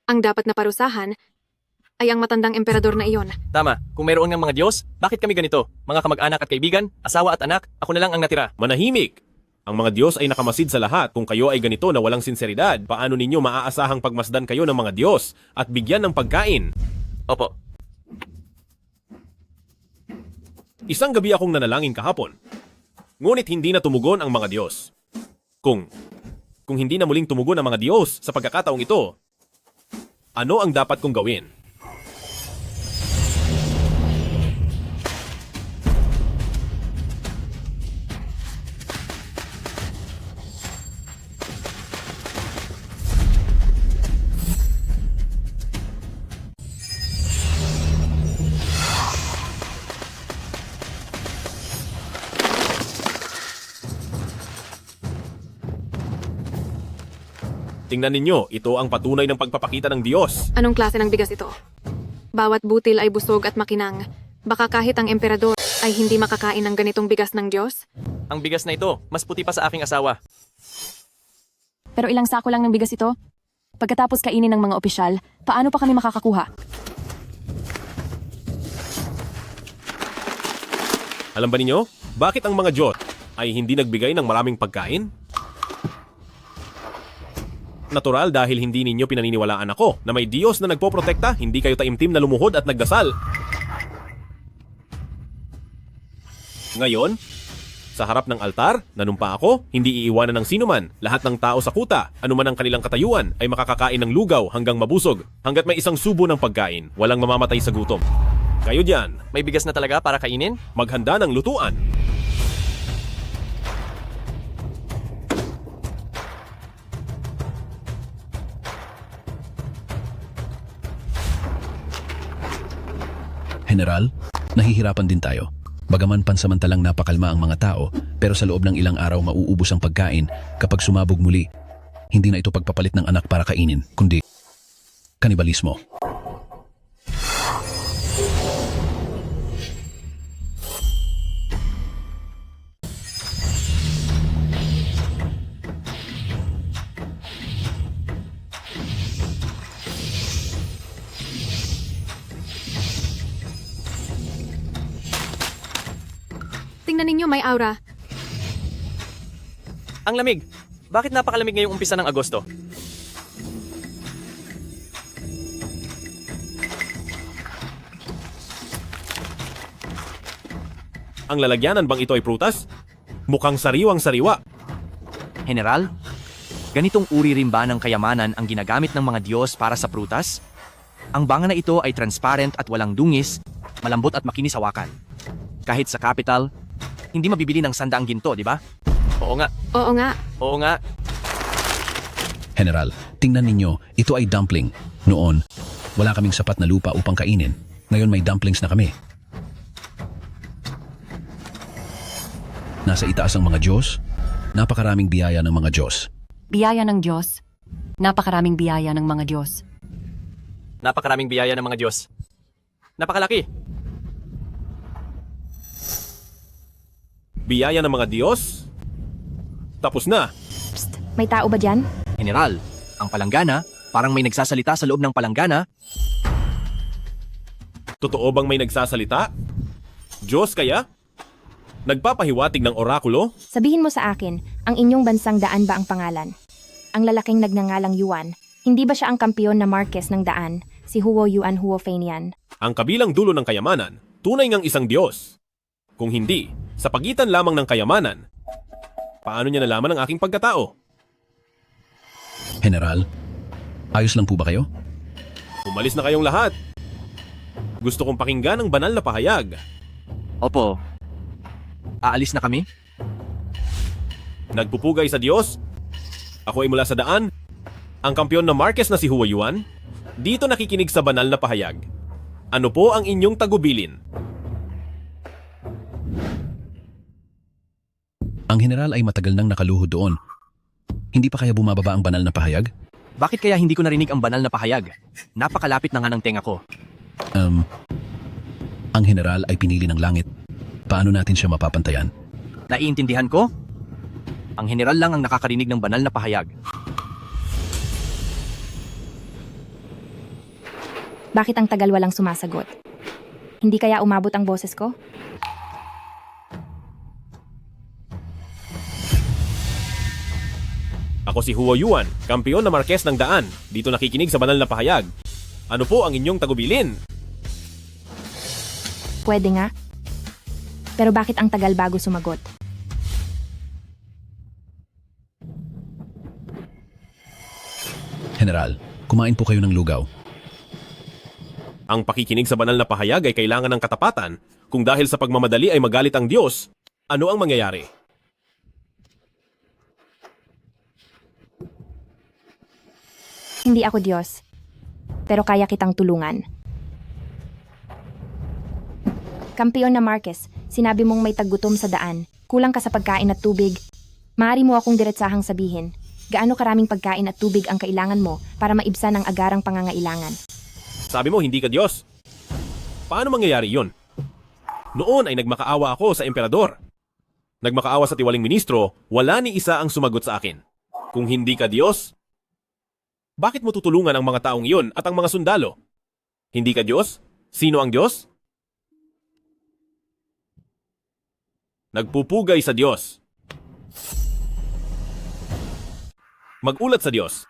Speaker 21: ang dapat na parusahan ay ang matandang emperador na iyon.
Speaker 9: Tama, kung mayroon ngang mga Diyos, bakit kami ganito? Mga kamag-anak at kaibigan, asawa at anak, ako na lang ang natira.
Speaker 5: Manahimik! Ang mga Diyos ay nakamasid sa lahat. Kung kayo ay ganito na walang sinseridad, paano ninyo maaasahang pagmasdan kayo ng mga Diyos at bigyan ng pagkain?
Speaker 9: Opo.
Speaker 5: Isang gabi akong nanalangin kahapon. Ngunit hindi na tumugon ang mga Diyos. Kung hindi na muling tumugon ang mga Diyos sa pagkakataong ito, ano ang dapat kong gawin? Tingnan ninyo, ito ang patunay ng pagpapakita ng Diyos.
Speaker 21: Anong klase ng bigas ito? Bawat butil ay busog at makinang. Baka kahit ang emperador ay hindi makakain ng ganitong bigas ng Diyos?
Speaker 9: Ang bigas na ito, mas puti pa sa aking asawa.
Speaker 21: Pero ilang sako lang ng bigas ito? Pagkatapos kainin ng mga opisyal, paano pa kami makakakuha?
Speaker 5: Alam ba ninyo, bakit ang mga Diyos ay hindi nagbigay ng maraming pagkain? Natural dahil hindi ninyo pinaniniwalaan ako na may Diyos na nagpoprotekta, hindi kayo taimtim na lumuhod at nagdasal. Ngayon, sa harap ng altar, nanumpa ako, hindi iiwanan ng sinuman. Lahat ng tao sa kuta, anuman ang kanilang katayuan, ay makakakain ng lugaw hanggang mabusog. Hanggat may isang subo ng pagkain, walang mamamatay sa gutom. Kayo dyan,
Speaker 9: may bigas na talaga para kainin?
Speaker 5: Maghanda ng lutuan.
Speaker 8: General, nahihirapan din tayo. Bagaman pansamantalang napakalma ang mga tao, pero sa loob ng ilang araw mauubos ang pagkain kapag sumabog muli. Hindi na ito pagpapalit ng anak para kainin, kundi kanibalismo.
Speaker 21: Tingnan ninyo, may aura.
Speaker 9: Ang lamig. Bakit napakalamig ngayong umpisa ng Agosto?
Speaker 5: Ang lalagyanan bang ito ay prutas? Mukhang sariwang-sariwa.
Speaker 9: General, ganitong uri rin ba ng kayamanan ang ginagamit ng mga Diyos para sa prutas? Ang banga na ito ay transparent at walang dungis, malambot at makinis hawakan. Kahit sa capital, hindi mabibili ng 100 ginto, di ba? Oo nga.
Speaker 21: Oo nga.
Speaker 9: Oo nga.
Speaker 8: General, tingnan ninyo, ito ay dumpling. Noon, wala kaming sapat na lupa upang kainin. Ngayon may dumplings na kami. Nasa itaas ang mga Diyos, napakaraming biyaya ng mga Diyos.
Speaker 19: Biyaya ng Diyos. Napakaraming biyaya ng mga Diyos.
Speaker 9: Napakaraming biyaya ng mga Diyos. Napakalaki.
Speaker 5: Biyaya ng mga Diyos? Tapos na.
Speaker 1: Psst, may tao ba dyan?
Speaker 9: General, ang palanggana, parang may nagsasalita sa loob ng palanggana.
Speaker 5: Totoo bang may nagsasalita? Diyos kaya? Nagpapahiwatig ng orakulo?
Speaker 1: Sabihin mo sa akin, ang inyong bansang Daan ba ang pangalan? Ang lalaking nagngangalang Yuan, hindi ba siya ang kampiyon na Marquess ng Daan, si Huo Yuan Huo Feinian?
Speaker 5: Ang kabilang dulo ng kayamanan, tunay ngang isang Diyos. Kung hindi, sa pagitan lamang ng kayamanan, paano niya nalaman ang aking pagkatao?
Speaker 8: General, ayos lang po ba kayo?
Speaker 5: Umalis na kayong lahat. Gusto kong pakinggan ang banal na pahayag.
Speaker 9: Opo. Aalis na kami?
Speaker 5: Nagpupugay sa Diyos? Ako ay mula sa Daan? Ang kampiyon na Marquess na si Huo Yuan? Dito nakikinig sa banal na pahayag. Ano po ang inyong tagubilin?
Speaker 8: Ang general ay matagal nang nakaluhod doon. Hindi pa kaya bumababa ang banal na pahayag?
Speaker 9: Bakit kaya hindi ko narinig ang banal na pahayag? Napakalapit na nga ng tenga ko.
Speaker 8: Ang general ay pinili ng langit. Paano natin siya mapapantayan?
Speaker 9: Naiintindihan ko? Ang general lang ang nakakarinig ng banal na pahayag.
Speaker 1: Bakit ang tagal walang sumasagot? Hindi kaya umabot ang boses ko?
Speaker 5: Ako si Huo Yuan, kampiyon na Marquess ng Daan. Dito nakikinig sa banal na pahayag. Ano po ang inyong tagubilin?
Speaker 1: Pwede nga. Pero bakit ang tagal bago sumagot?
Speaker 8: General, kumain po kayo ng lugaw.
Speaker 5: Ang pakikinig sa banal na pahayag ay kailangan ng katapatan. Kung dahil sa pagmamadali ay magalit ang Diyos, ano ang mangyayari?
Speaker 1: Hindi ako Diyos. Pero kaya kitang tulungan. Kampiyon na Marquez, sinabi mong may taggutom sa daan. Kulang ka sa pagkain at tubig. Maaari mo akong diretsahang sabihin, gaano karaming pagkain at tubig ang kailangan mo para maibsan ang agarang pangangailangan.
Speaker 5: Sabi mo hindi ka Diyos. Paano mangyayari yon? Noon ay nagmakaawa ako sa emperador. Nagmakaawa sa tiwaling ministro, wala ni isa ang sumagot sa akin. Kung hindi ka Diyos, bakit mo tutulungan ang mga taong iyon at ang mga sundalo? Hindi ka Diyos? Sino ang Diyos? Nagpupugay sa Diyos. Magulat sa Diyos.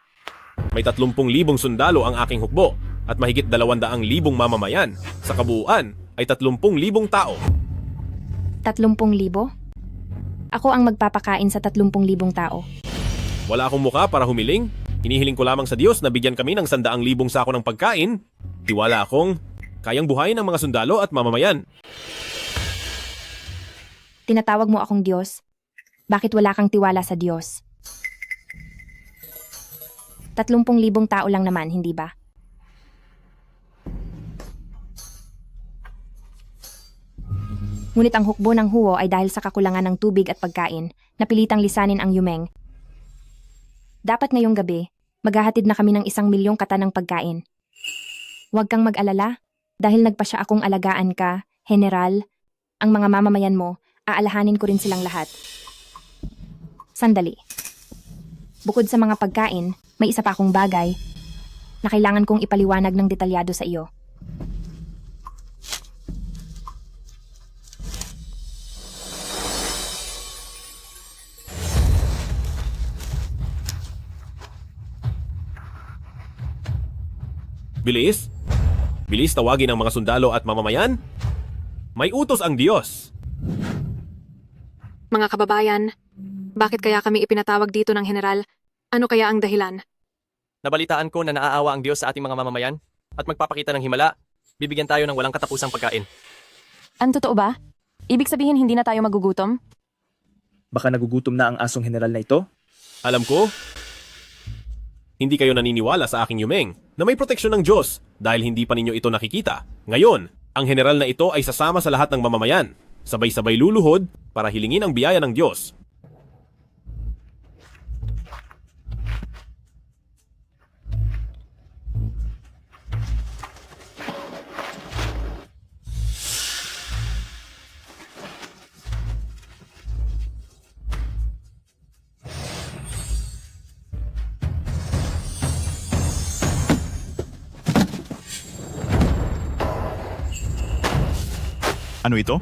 Speaker 5: May 30,000 sundalo ang aking hukbo at mahigit 200,000 mamamayan. Sa kabuuan ay 30,000 tao.
Speaker 1: 30,000? Ako ang magpapakain sa 30,000 tao.
Speaker 5: Wala akong muka para humiling. Hinihiling ko lamang sa Diyos na bigyan kami ng 100,000 sako ng pagkain. Tiwala akong kayang buhayin ng mga sundalo at mamamayan.
Speaker 1: Tinatawag mo akong Diyos? Bakit wala kang tiwala sa Diyos? 30,000 tao lang naman, hindi ba? Ngunit ang hukbo ng Huo ay dahil sa kakulangan ng tubig at pagkain, napilitang lisanin ang Yumeng. Dapat ngayong gabi, maghahatid na kami ng 1,000,000 kata ng pagkain. Huwag kang mag-alala, dahil nagpasya akong alagaan ka, General. Ang mga mamamayan mo, aalahanin ko rin silang lahat. Sandali. Bukod sa mga pagkain, may isa pa akong bagay na kailangan kong ipaliwanag ng detalyado sa iyo.
Speaker 5: Bilis? Bilis tawagin ang mga sundalo at mamamayan? May utos ang Diyos.
Speaker 21: Mga kababayan, bakit kaya kami ipinatawag dito ng general? Ano kaya ang dahilan?
Speaker 9: Nabalitaan ko na naaawa ang Diyos sa ating mga mamamayan at magpapakita ng himala. Bibigyan tayo ng walang katapusang pagkain.
Speaker 21: Ang totoo ba? Ibig sabihin hindi na tayo magugutom?
Speaker 18: Baka nagugutom na ang asong general na ito?
Speaker 5: Alam ko, hindi kayo naniniwala sa aking Yumeng na may proteksyon ng Diyos dahil hindi pa ninyo ito nakikita. Ngayon, ang general na ito ay sasama sa lahat ng mamamayan. Sabay-sabay luluhod para hilingin ang biyaya ng Diyos.
Speaker 12: Ano ito?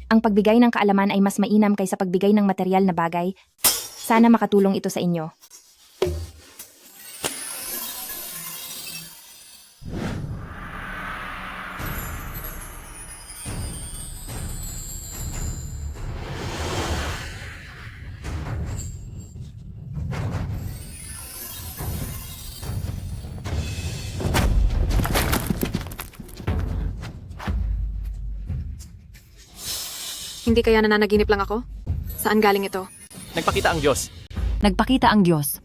Speaker 1: Ang pagbigay ng kaalaman ay mas mainam kaysa pagbigay ng material na bagay. Sana makatulong ito sa inyo.
Speaker 21: Hindi kaya nananaginip lang ako? Saan galing ito?
Speaker 9: Nagpakita ang Diyos.
Speaker 19: Nagpakita ang Diyos.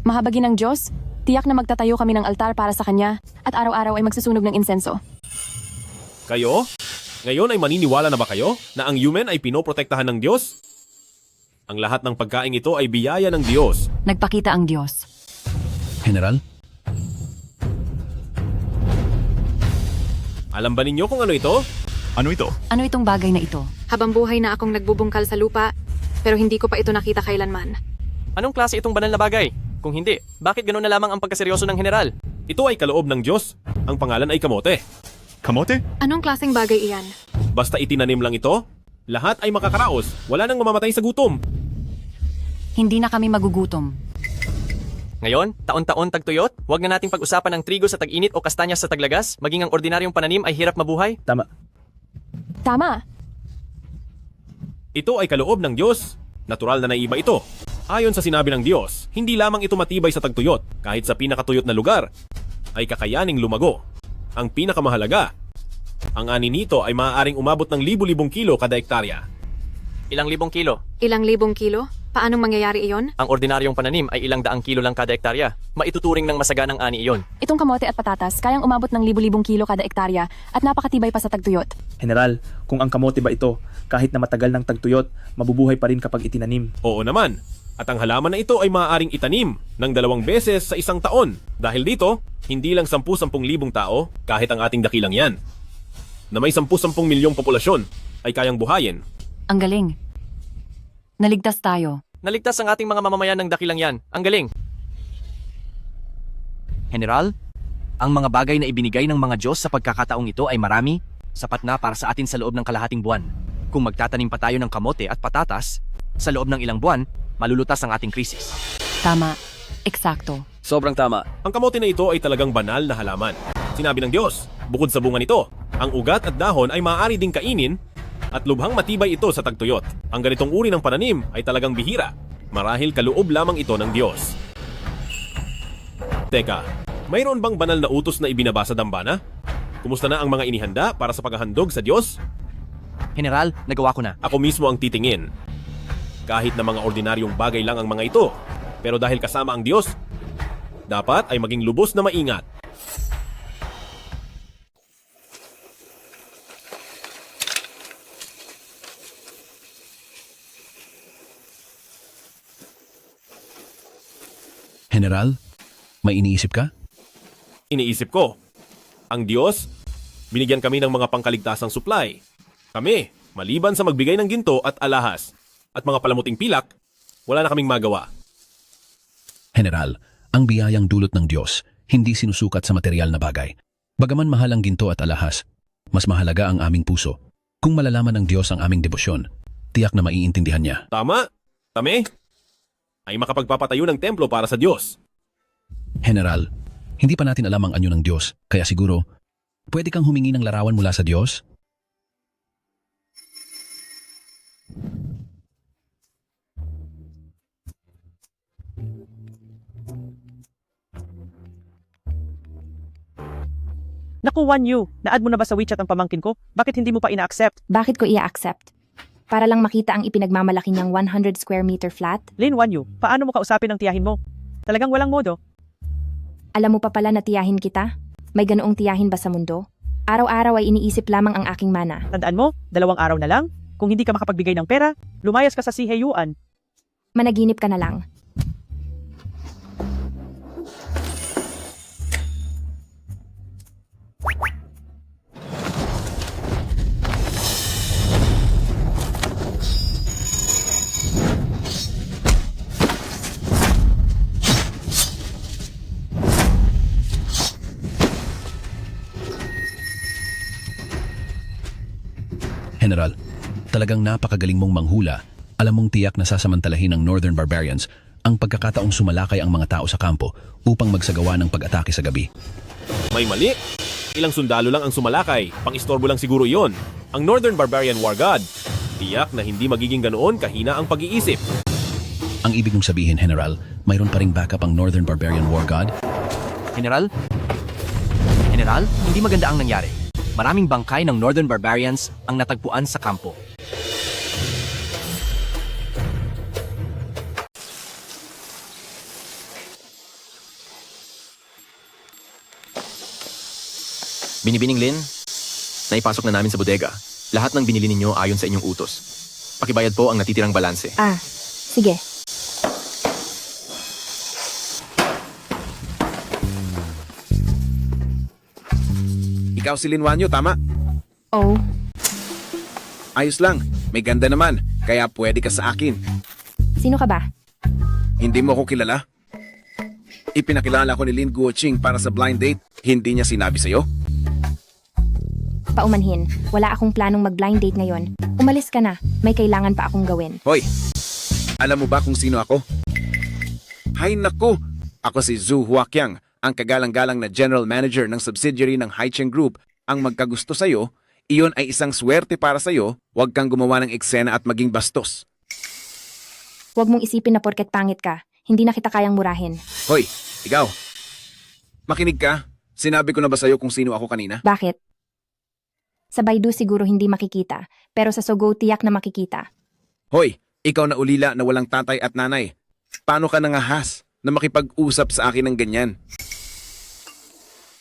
Speaker 21: Mahabagin ng Diyos, tiyak na magtatayo kami ng altar para sa Kanya at araw-araw ay magsusunog ng insenso.
Speaker 5: Kayo? Ngayon ay maniniwala na ba kayo na ang human ay pinoprotektahan ng Diyos? Ang lahat ng pagkain ito ay biyaya ng Diyos.
Speaker 19: Nagpakita ang Diyos.
Speaker 8: General,
Speaker 5: alam ba ninyo kung ano ito?
Speaker 12: Ano ito?
Speaker 19: Ano itong bagay na ito?
Speaker 21: Habang buhay na akong nagbubungkal sa lupa, pero hindi ko pa ito nakita kailanman.
Speaker 9: Anong klase itong banal na bagay? Kung hindi, bakit ganoon na lamang ang pagkaseryoso ng general?
Speaker 5: Ito ay kaloob ng Diyos. Ang pangalan ay kamote.
Speaker 12: Kamote?
Speaker 21: Anong klaseng bagay iyan?
Speaker 5: Basta itinanim lang ito, lahat ay makakaraos. Wala nang mamamatay sa gutom.
Speaker 19: Hindi na kami magugutom.
Speaker 9: Ngayon, taon-taon tagtuyot, huwag na nating pag-usapan ang trigo sa tag-init o kastanyas sa taglagas, maging ang ordinaryong pananim ay hirap mabuhay.
Speaker 18: Tama.
Speaker 21: Tama.
Speaker 5: Ito ay kaloob ng Diyos. Natural na naiba ito. Ayon sa sinabi ng Diyos, hindi lamang ito matibay sa tagtuyot, kahit sa pinakatuyot na lugar, ay kakayaning lumago. Ang pinakamahalaga, ang ani nito ay maaaring umabot ng libu-libong kilo kada hektarya.
Speaker 9: Ilang libong kilo?
Speaker 21: Ilang libong kilo? Paanong mangyayari iyon?
Speaker 9: Ang ordinaryong pananim ay ilang daang kilo lang kada hektarya. Maituturing ng masaganang ani iyon.
Speaker 21: Itong kamote at patatas, kayang umabot ng libu-libong kilo kada hektarya at napakatibay pa sa tagtuyot.
Speaker 18: General, kung ang kamote ba ito, kahit na matagal ng tagtuyot, mabubuhay pa rin kapag itinanim.
Speaker 5: Oo naman. At ang halaman na ito ay maaaring itanim ng 2 beses sa isang taon. Dahil dito, hindi lang 10,000 tao, kahit ang ating dakilang yan, na may 10 milyong populasyon, ay kayang buhayin.
Speaker 19: Ang galing. Naligtas tayo.
Speaker 9: Naligtas ang ating mga mamamayan ng dakilang yan. Ang galing. General, ang mga bagay na ibinigay ng mga Diyos sa pagkakataong ito ay marami, sapat na para sa atin sa loob ng kalahating buwan. Kung magtatanim pa tayo ng kamote at patatas, sa loob ng ilang buwan, malulutas ang ating krisis.
Speaker 19: Tama. Eksakto.
Speaker 11: Sobrang tama.
Speaker 5: Ang kamote na ito ay talagang banal na halaman. Sinabi ng Diyos, bukod sa bunga nito, ang ugat at dahon ay maaari ding kainin at lubhang matibay ito sa tagtuyot. Ang ganitong uri ng pananim ay talagang bihira, marahil kaloob lamang ito ng Diyos. Teka, mayroon bang banal na utos na ibinaba sa dambana? Kumusta na ang mga inihanda para sa paghahandog sa Diyos?
Speaker 9: General, nagawa ko na.
Speaker 5: Ako mismo ang titingin. Kahit na mga ordinaryong bagay lang ang mga ito, pero dahil kasama ang Diyos, dapat ay maging lubos na maingat.
Speaker 8: General, may iniisip ka?
Speaker 5: Iniisip ko, ang Diyos, binigyan kami ng mga pangkaligtasang supply. Kami, maliban sa magbigay ng ginto at alahas, at mga palamuting pilak, wala na kaming magawa.
Speaker 8: General, ang biyayang dulot ng Diyos, hindi sinusukat sa material na bagay. Bagaman mahal ang ginto at alahas, mas mahalaga ang aming puso. Kung malalaman ng Diyos ang aming debosyon, tiyak na maiintindihan niya.
Speaker 5: Tama, kami ay makapagpapatayo ng templo para sa Diyos.
Speaker 8: General, hindi pa natin alam ang anyo ng Diyos, kaya siguro, pwede kang humingi ng larawan mula sa Diyos?
Speaker 14: Naku, Wan Yu, na-add mo na ba sa WeChat ang pamangkin ko? Bakit hindi mo pa ina-accept?
Speaker 1: Bakit ko i-accept? Para lang makita ang ipinagmamalaki niyang 100 square meter flat?
Speaker 14: Lin, Wan Yu, paano mo kausapin ang tiyahin mo? Talagang walang modo.
Speaker 1: Alam mo pa pala na tiyahin kita? May ganoong tiyahin ba sa mundo? Araw-araw ay iniisip lamang ang aking mana.
Speaker 14: Tandaan mo, 2 araw na lang. Kung hindi ka makapagbigay ng pera, lumayas ka sa Siheyuan.
Speaker 1: Managinip ka na lang.
Speaker 8: General, talagang napakagaling mong manghula. Alam mong tiyak na sasamantalahin ng Northern Barbarians ang pagkakataong sumalakay ang mga tao sa kampo upang magsagawa ng pag-atake sa gabi.
Speaker 5: May mali. Ilang sundalo lang ang sumalakay. Pang-istorbo lang siguro iyon. Ang Northern Barbarian War God. Tiyak na hindi magiging ganoon kahina ang pag-iisip.
Speaker 8: Ang ibig mong sabihin, General, mayroon pa ring backup ang Northern Barbarian War God?
Speaker 9: General? General, hindi maganda ang nangyari. Maraming bangkay ng Northern Barbarians ang natagpuan sa kampo.
Speaker 2: Binibining Lin, naipasok na namin sa bodega. Lahat ng binili ninyo ayon sa inyong utos. Pakibayad po ang natitirang balanse.
Speaker 1: Sige.
Speaker 22: Ikaw si Linwanyo, tama?
Speaker 1: Oh,
Speaker 22: Ayos lang. May ganda naman. Kaya pwede ka sa akin.
Speaker 1: sino ka ba?
Speaker 22: Hindi mo ako kilala? Ipinakilala ko ni Lin Guoqing para sa blind date. Hindi niya sinabi sa'yo?
Speaker 1: Paumanhin. Wala akong planong mag-blind date ngayon. Umalis ka na. May kailangan pa akong gawin.
Speaker 22: Hoy, alam mo ba kung sino ako? Hay naku! Ako si Zhu Huaqiang, ang kagalang-galang na general manager ng subsidiary ng Haicheng Group. Ang magkagusto sa'yo, iyon ay isang swerte para sa'yo. Huwag kang gumawa ng eksena at maging bastos.
Speaker 1: Huwag mong isipin na porket pangit ka. Hindi na kita kayang murahin.
Speaker 22: Hoy, ikaw! Makinig ka. Sinabi ko na ba sa'yo kung sino ako kanina?
Speaker 1: Bakit? Sa Baidu siguro hindi makikita, pero sa Sogo tiyak na makikita.
Speaker 22: Hoy, ikaw na ulila na walang tatay at nanay. Paano ka nangahas na makipag-usap sa akin ng ganyan?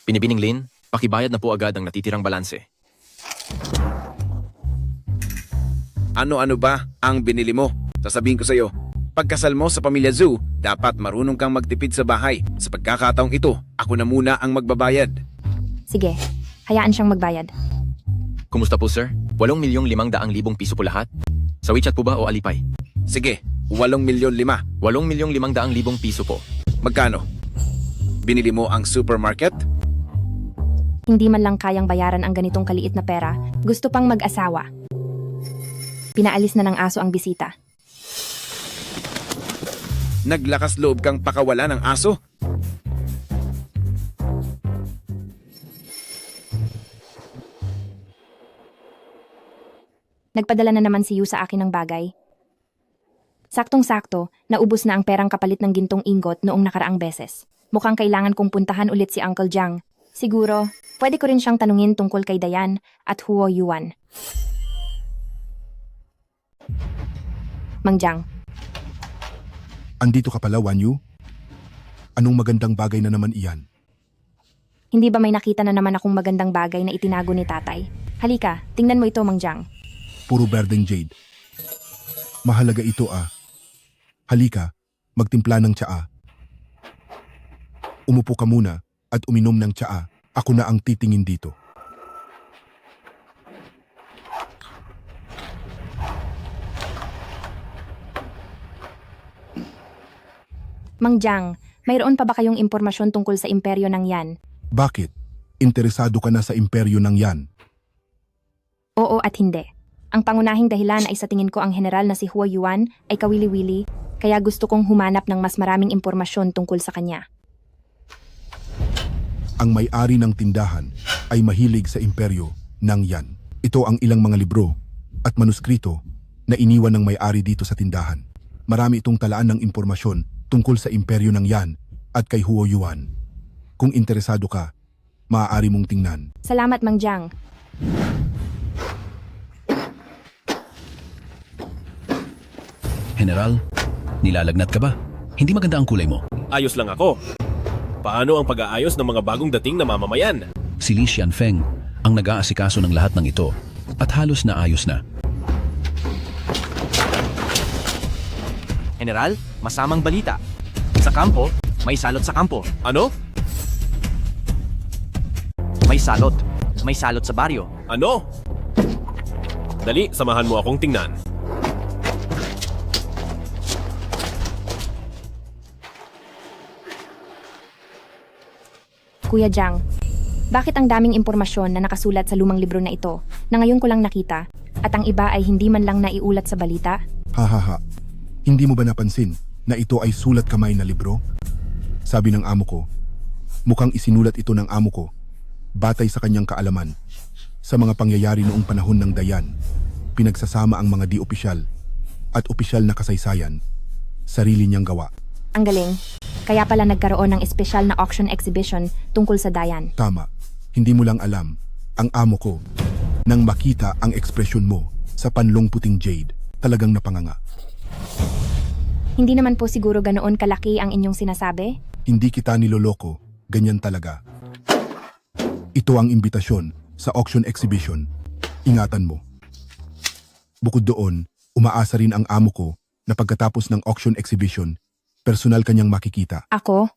Speaker 2: Binibining Lin, pakibayad na po agad ang natitirang balanse.
Speaker 22: Ano-ano ba ang binili mo? Sasabihin ko sa'yo, pagkasal mo sa pamilya Zhu, dapat marunong kang magtipid sa bahay. Sa pagkakataong ito, ako na muna ang magbabayad.
Speaker 1: Sige, hayaan siyang magbayad.
Speaker 2: Kumusta po sir? 8,500,000 piso po lahat? Sa WeChat po ba o Alipay?
Speaker 22: Sige, 8,500,000.
Speaker 2: 8,500,000 piso po.
Speaker 22: Magkano? Binili mo ang supermarket?
Speaker 1: Hindi man lang kayang bayaran ang ganitong kaliit na pera, gusto pang mag-asawa. Pinaalis na ng aso ang bisita.
Speaker 22: Naglakas loob kang pakawala ng aso?
Speaker 1: Nagpadala na naman si Yu sa akin ng bagay. Saktong-sakto, naubos na ang perang kapalit ng gintong ingot noong nakaraang beses. Mukhang kailangan kong puntahan ulit si Uncle Jiang. Siguro, pwede ko rin siyang tanungin tungkol kay Dayan at Huo Yuan. Mang Jiang.
Speaker 15: Andito ka pala, Wan Yu? Anong magandang bagay na naman iyan?
Speaker 1: Hindi ba may nakita na naman akong magandang bagay na itinago ni tatay? Halika, tingnan mo ito, Mang Jiang.
Speaker 15: Puro berdeng jade. Mahalaga ito ah. Halika, magtimpla ng tsaa. Umupo ka muna at uminom ng tsaa. Ako na ang titingin dito.
Speaker 1: Mang Jiang, mayroon pa ba kayong impormasyon tungkol sa imperyo ng Yan?
Speaker 15: Bakit? Interesado ka na sa imperyo ng Yan?
Speaker 1: Oo at hindi. Ang pangunahing dahilan ay sa tingin ko ang general na si Huo Yuan ay kawili-wili, kaya gusto kong humanap ng mas maraming impormasyon tungkol sa kanya.
Speaker 15: Ang may-ari ng tindahan ay mahilig sa imperyo ng Yan. Ito ang ilang mga libro at manuskrito na iniwan ng may-ari dito sa tindahan. Marami itong talaan ng impormasyon tungkol sa imperyo ng Yan at kay Huo Yuan. Kung interesado ka, maaari mong tingnan.
Speaker 1: Salamat, Mang Jiang.
Speaker 8: General, nilalagnat ka ba? Hindi maganda ang kulay mo.
Speaker 5: Ayos lang ako. Paano ang pag-aayos ng mga bagong dating na mamamayan?
Speaker 8: Si Li Xianfeng ang nag-aasikaso ng lahat ng ito at halos na ayos na.
Speaker 9: General, masamang balita. Sa kampo, may salot sa kampo.
Speaker 5: Ano?
Speaker 9: May salot. May salot sa baryo.
Speaker 5: Ano? Dali, samahan mo akong tingnan.
Speaker 1: Kuya Jiang, bakit ang daming impormasyon na nakasulat sa lumang libro na ito na ngayon ko lang nakita at ang iba ay hindi man lang naiulat sa balita?
Speaker 15: Hahaha. Hindi mo ba napansin na ito ay sulat kamay na libro? Sabi ng amo ko, mukhang isinulat ito ng amo ko batay sa kanyang kaalaman sa mga pangyayari noong panahon ng Dayan. Pinagsasama ang mga di-opisyal at opisyal na kasaysayan, sarili niyang gawa.
Speaker 1: Ang galing. Kaya pala nagkaroon ng espesyal na auction exhibition tungkol sa Dayan.
Speaker 15: Tama. Hindi mo lang alam, ang amo ko, nang makita ang ekspresyon mo sa panlong puting jade, talagang napanganga.
Speaker 1: Hindi naman po siguro ganoon kalaki ang inyong sinasabi?
Speaker 15: Hindi kita niloloko, ganyan talaga. Ito ang imbitasyon sa auction exhibition. Ingatan mo. Bukod doon, umaasa rin ang amo ko na pagkatapos ng auction exhibition, personal kanyang makikita.
Speaker 1: Ako?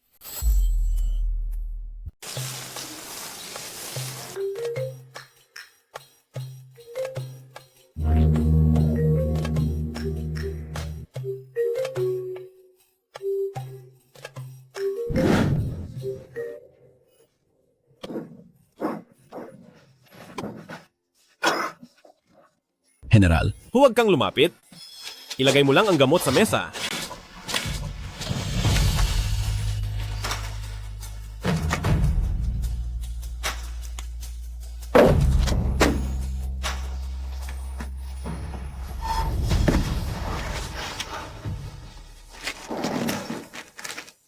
Speaker 8: General,
Speaker 5: Huwag kang lumapit. Ilagay mo lang ang gamot sa mesa.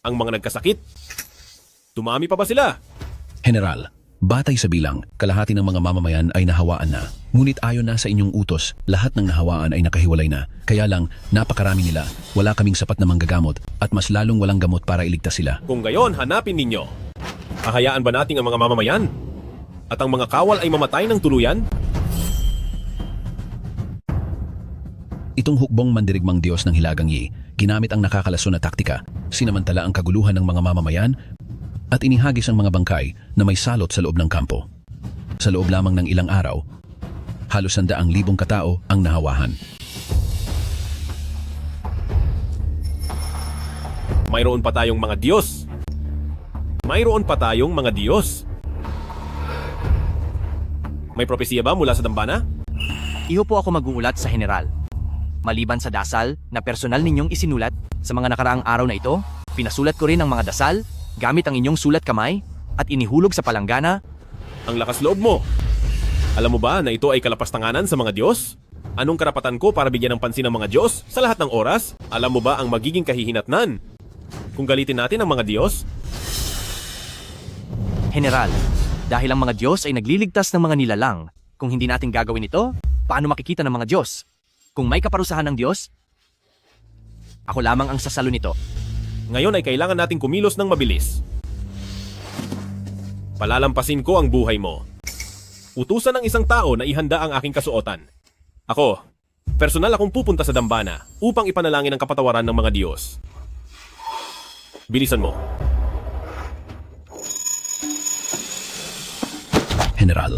Speaker 5: Ang mga nagkasakit, dumami pa ba sila?
Speaker 8: General, batay sa bilang, kalahati ng mga mamamayan ay nahawaan na. Ngunit ayon na sa inyong utos, lahat ng nahawaan ay nakahiwalay na. Kaya lang, napakarami nila, wala kaming sapat na manggagamot at mas lalong walang gamot para iligtas sila.
Speaker 5: Kung gayon, hanapin ninyo. Hahayaan ba nating ang mga mamamayan? At ang mga kawal ay mamatay ng tuluyan?
Speaker 8: Itong hukbong mandirigmang Diyos ng Hilagang Yi, ginamit ang nakakalason na taktika, sinamantala ang kaguluhan ng mga mamamayan at inihagis ang mga bangkay na may salot sa loob ng kampo. Sa loob lamang ng ilang araw, halos 100,000 katao ang nahawahan.
Speaker 5: Mayroon pa tayong mga Diyos. Mayroon pa tayong mga Diyos. May propesiya ba mula sa dambana?
Speaker 9: Iho po ako mag-uulat sa general. Maliban sa dasal na personal ninyong isinulat sa mga nakaraang araw na ito, pinasulat ko rin ang mga dasal gamit ang inyong sulat kamay at inihulog sa palanggana.
Speaker 5: Ang lakas loob mo. Alam mo ba na ito ay kalapastanganan sa mga Diyos? Anong karapatan ko para bigyan ng pansin ng mga Diyos sa lahat ng oras? Alam mo ba ang magiging kahihinatnan kung galitin natin ang mga Diyos?
Speaker 9: General, dahil ang mga Diyos ay nagliligtas ng mga nilalang, kung hindi natin gagawin ito, paano makikita ng mga Diyos? Kung may kaparusahan ng Diyos, ako lamang ang sasalo nito.
Speaker 5: Ngayon ay kailangan nating kumilos ng mabilis. Palalampasin ko ang buhay mo. Utusan ng isang tao na ihanda ang aking kasuotan. Ako, personal akong pupunta sa dambana upang ipanalangin ang kapatawaran ng mga Diyos. Bilisan mo.
Speaker 8: General,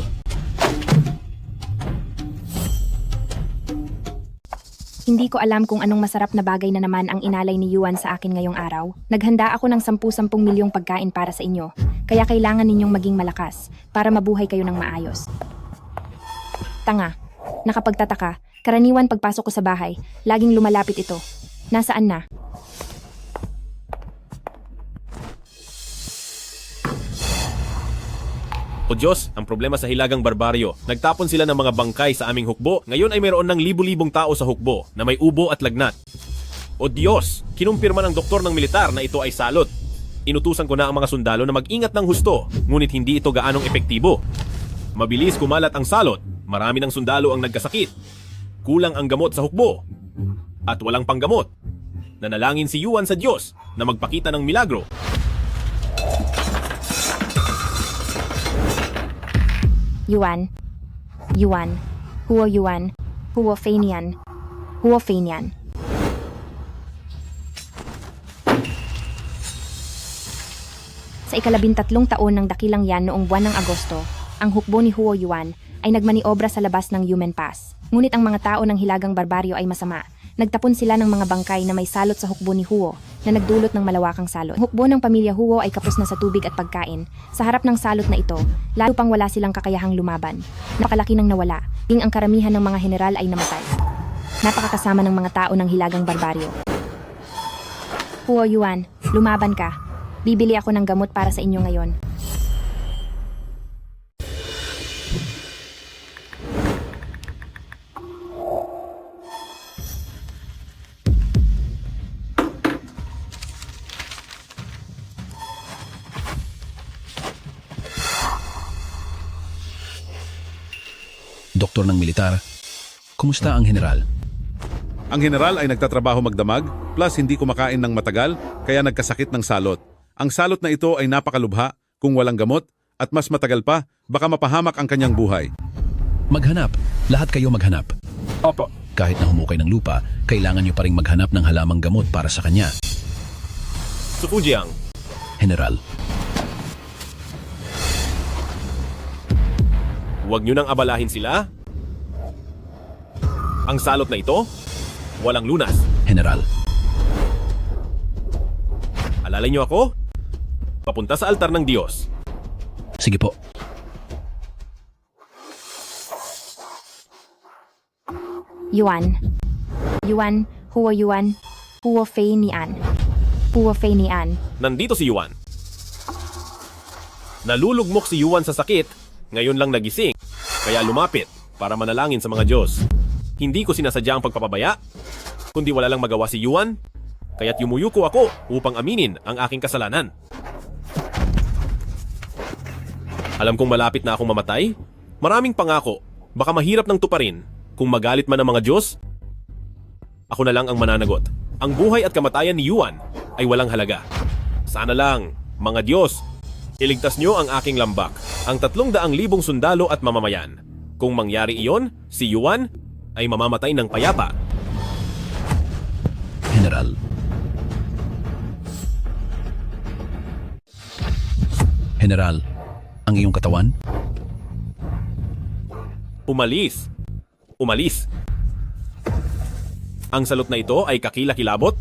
Speaker 1: Hindi ko alam kung anong masarap na bagay na naman ang inalay ni Yuan sa akin ngayong araw. Naghanda ako ng 10-10 milyong pagkain para sa inyo. Kaya kailangan ninyong maging malakas para mabuhay kayo ng maayos. Tanga. Nakapagtataka, karaniwan pagpasok ko sa bahay, laging lumalapit ito. Nasaan na?
Speaker 5: O Diyos, ang problema sa Hilagang Barbaryo. Nagtapon sila ng mga bangkay sa aming hukbo. Ngayon ay mayroon ng libu-libong tao sa hukbo na may ubo at lagnat. O Diyos, kinumpirma ng doktor ng militar na ito ay salot. Inutusan ko na ang mga sundalo na mag-ingat ng husto, ngunit hindi ito gaanong epektibo. Mabilis kumalat ang salot, marami ng sundalo ang nagkasakit. Kulang ang gamot sa hukbo. At walang panggamot. Nanalangin si Yuan sa Diyos na magpakita ng milagro.
Speaker 1: Yuan. Huo Yuan. Huo Feinian. Huo Feinian. Sa ika-13 taon ng dakilang yan noong buwan ng Agosto, ang hukbo ni Huo Yuan ay nagmaniobra sa labas ng Yumen Pass. Ngunit ang mga tao ng Hilagang Barbaryo ay masama. Nagtapon sila ng mga bangkay na may salot sa hukbo ni Huo na nagdulot ng malawakang salot. Ang hukbo ng pamilya Huo ay kapos na sa tubig at pagkain. Sa harap ng salot na ito, lalo pang wala silang kakayahang lumaban. Napakalaki ng nawala, ding ang karamihan ng mga general ay namatay. Napakakasama ng mga tao ng Hilagang Barbaryo. Huo Yuan, lumaban ka. Bibili ako ng gamot para sa inyo ngayon.
Speaker 8: Doktor ng militar, kumusta ang general?
Speaker 6: Ang general ay nagtatrabaho magdamag, plus hindi kumakain ng matagal, kaya nagkasakit ng salot. Ang salot na ito ay napakalubha, kung walang gamot, at mas matagal pa, baka mapahamak ang kanyang buhay.
Speaker 8: Maghanap. Lahat kayo maghanap.
Speaker 16: Opo.
Speaker 8: Kahit na humukay ng lupa, kailangan nyo pa rin maghanap ng halamang gamot para sa kanya.
Speaker 5: Sufujiang,
Speaker 8: General,
Speaker 5: huwag nyo nang abalahin sila. Ang salot na ito, walang lunas.
Speaker 8: General,
Speaker 5: Alalay nyo ako? Papunta sa altar ng Diyos.
Speaker 8: sige po.
Speaker 1: Yuan. Yuan, huo Yuan, huo fei nian. Huo fei nian.
Speaker 5: Nandito si Yuan. Nalulugmok si Yuan sa sakit, ngayon lang nagising, kaya lumapit para manalangin sa mga Diyos. Hindi ko sinasadya ang pagpapabaya, kundi wala lang magawa si Yuan, kaya't yumuyuko ako upang aminin ang aking kasalanan. Alam kong malapit na akong mamatay, maraming pangako, baka mahirap nang tuparin kung magalit man ang mga Diyos. Ako na lang ang mananagot. Ang buhay at kamatayan ni Yuan ay walang halaga. Sana lang, mga Diyos, iligtas nyo ang aking lambak, ang 300,000 sundalo at mamamayan. Kung mangyari iyon, si Yuan ay mamamatay ng payapa.
Speaker 8: General, General, ang iyong katawan?
Speaker 5: Umalis. Umalis. Ang salot na ito ay kakilakilabot?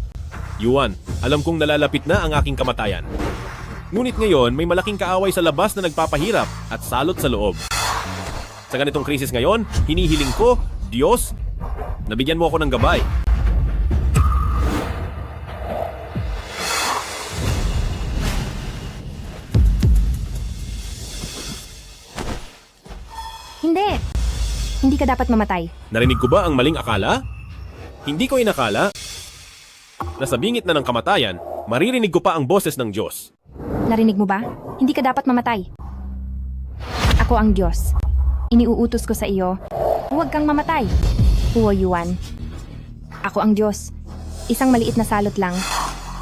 Speaker 5: Yuan, alam kong nalalapit na ang aking kamatayan. Ngunit ngayon, may malaking kaaway sa labas na nagpapahirap at salot sa loob. Sa ganitong krisis ngayon, hinihiling ko, Diyos, nabigyan mo ako ng gabay.
Speaker 1: Hindi. Hindi ka dapat mamatay.
Speaker 5: Narinig ko ba ang maling akala? Hindi ko inakala na sa bingit na ng kamatayan, maririnig ko pa ang boses ng Diyos.
Speaker 1: Narinig mo ba? Hindi ka dapat mamatay. Ako ang Diyos. Iniuutos ko sa iyo, huwag kang mamatay. Huo Yuan. Ako ang Diyos. Isang maliit na salot lang.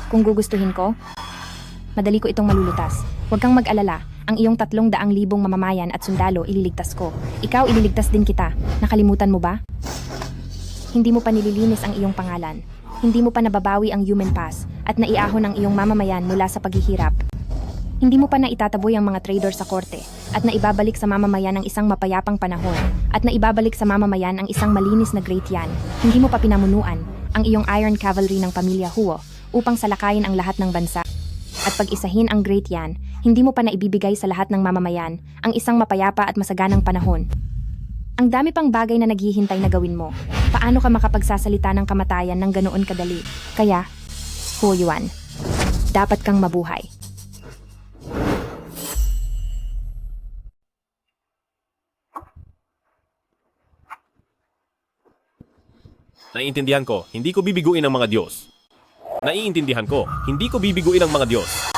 Speaker 1: Kung gugustuhin ko, madali ko itong malulutas. Huwag kang mag-alala. Ang iyong 300,000 mamamayan at sundalo ililigtas ko. Ikaw ililigtas din kita. Nakalimutan mo ba? Hindi mo pa nililinis ang iyong pangalan. Hindi mo pa nababawi ang human pass at naiahon ang iyong mamamayan mula sa paghihirap. Hindi mo pa naitataboy ang mga trader sa korte at naibabalik sa mamamayan ang isang mapayapang panahon at naibabalik sa mamamayan ang isang malinis na Great Yan. Hindi mo pa pinamunuan ang iyong Iron Cavalry ng pamilya Huo upang salakayin ang lahat ng bansa. At pag-isahin ang Great Yan, hindi mo pa naibibigay sa lahat ng mamamayan ang isang mapayapa at masaganang panahon. Ang dami pang bagay na naghihintay na gawin mo. Paano ka makapagsasalita ng kamatayan ng ganoon kadali? Kaya, Huo Yuan, dapat kang mabuhay.
Speaker 5: Naiintindihan ko, hindi ko bibiguin ang mga Diyos. Naiintindihan ko, hindi ko bibiguin ang mga Diyos.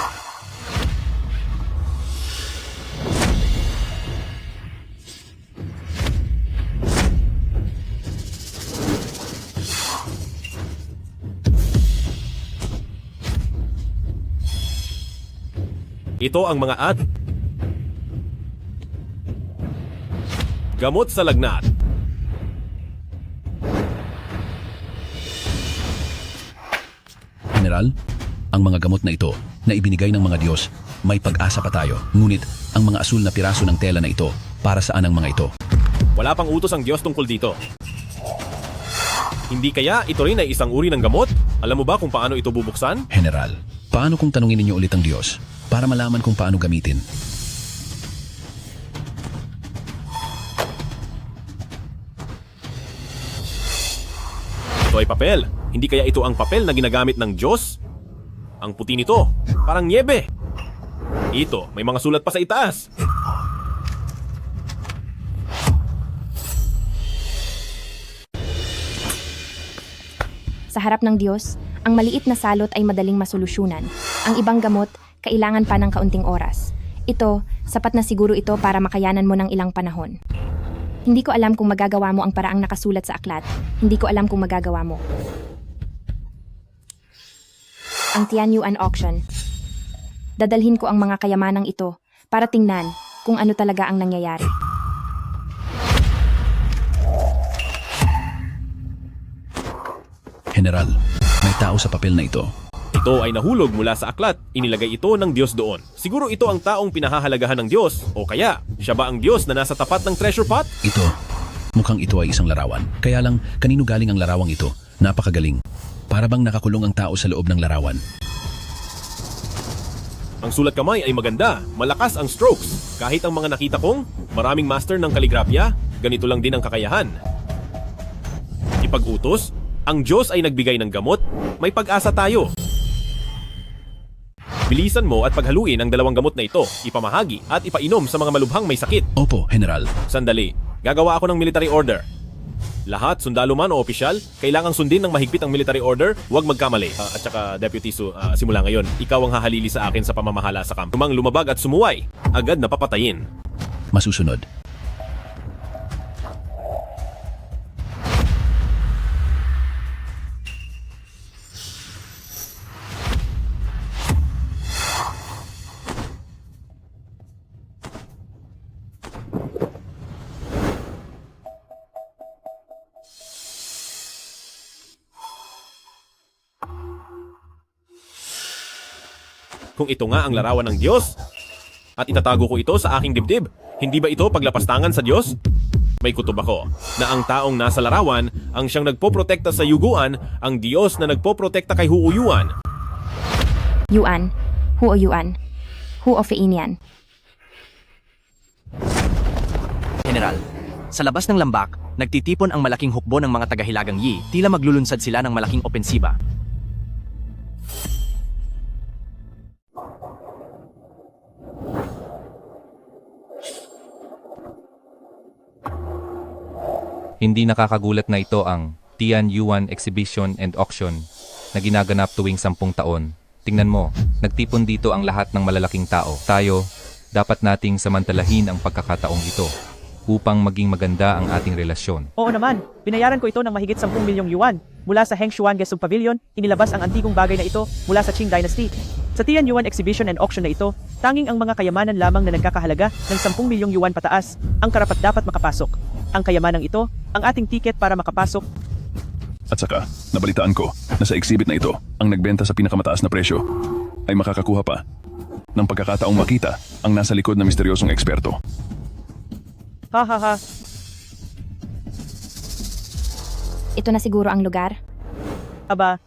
Speaker 5: Ito ang mga gamot sa lagnat.
Speaker 8: General, ang mga gamot na ito na ibinigay ng mga Diyos, may pag-asa pa tayo. Ngunit, ang mga asul na piraso ng tela na ito, para saan ang mga ito?
Speaker 5: Wala pang utos ang Diyos tungkol dito. Hindi kaya ito rin ay isang uri ng gamot? Alam mo ba kung paano ito bubuksan?
Speaker 8: General, paano kung tanungin ninyo ulit ang Diyos para malaman kung paano gamitin?
Speaker 5: Ito ay papel. Hindi kaya ito ang papel na ginagamit ng Diyos? Ang puti nito, parang niebe. Ito, may mga sulat pa sa itaas.
Speaker 1: Sa harap ng Diyos, ang maliit na salot ay madaling masolusyunan. Ang ibang gamot, kailangan pa ng kaunting oras. Ito, sapat na siguro ito para makayanan mo ng ilang panahon. Hindi ko alam kung magagawa mo ang paraang nakasulat sa aklat. Hindi ko alam kung magagawa mo. Ang Tianyuan Auction. Dadalhin ko ang mga kayamanang ito para tingnan kung ano talaga ang nangyayari.
Speaker 8: General, may tao sa papel na ito.
Speaker 5: Ito ay nahulog mula sa aklat. Inilagay ito ng Diyos doon. Siguro ito ang taong pinahahalagahan ng Diyos. O kaya, siya ba ang Diyos na nasa tapat ng treasure pot?
Speaker 8: Ito, mukhang ito ay isang larawan. Kaya lang, kanino galing ang larawang ito? Napakagaling. Para bang nakakulong ang tao sa loob ng larawan.
Speaker 5: Ang sulat kamay ay maganda. Malakas ang strokes. Kahit ang mga nakita kong maraming master ng kaligrafya, ganito lang din ang kakayahan. Ipag-utos, ang Diyos ay nagbigay ng gamot, may pag-asa tayo. Bilisan mo at paghaluin ang dalawang gamot na ito, ipamahagi at ipainom sa mga malubhang may sakit.
Speaker 8: Opo, General.
Speaker 5: Sandali, gagawa ako ng military order. Lahat, sundalo man o opisyal, kailangang sundin ng mahigpit ang military order, huwag magkamali. At saka, Deputy Su, simula ngayon, ikaw ang hahalili sa akin sa pamamahala sa kampo. Tumang lumabag at sumuway, agad na papatayin.
Speaker 8: Masusunod.
Speaker 5: Kung ito nga ang larawan ng Diyos, at itatago ko ito sa aking dibdib, hindi ba ito paglapastangan sa Diyos? May kutob ako na ang taong nasa larawan ang siyang nagpoprotekta sa yuguan, ang Diyos na nagpoprotekta kay Huuyuan.
Speaker 1: Yuan, Huo Yuan, Huo Feinian.
Speaker 9: General, sa labas ng lambak, nagtitipon ang malaking hukbo ng mga tagahilagang Yi, tila maglulunsad sila ng malaking opensiba.
Speaker 13: Hindi nakakagulat na ito ang Tian Yuan Exhibition and Auction na ginaganap tuwing 10 taon. Tingnan mo, nagtipon dito ang lahat ng malalaking tao. Tayo, dapat nating samantalahin ang pagkakataong ito upang maging maganda ang ating relasyon.
Speaker 14: Oo naman, binayaran ko ito ng mahigit 10 milyong yuan. Mula sa Hengshuan Gesub Pavilion, inilabas ang antigong bagay na ito mula sa Qing Dynasty. Sa Tian Yuan Exhibition and Auction na ito, tanging ang mga kayamanan lamang na nagkakahalaga ng 10 milyong yuan pataas ang karapat-dapat makapasok. Ang kayamanang ito, ang ating tiket para makapasok.
Speaker 12: At saka, nabalitaan ko na sa exhibit na ito, ang nagbenta sa pinakamataas na presyo ay makakakuha pa ng pagkakataong makita ang nasa likod na misteryosong eksperto.
Speaker 14: Ha ha ha.
Speaker 1: Ito na siguro ang lugar.
Speaker 14: Aba,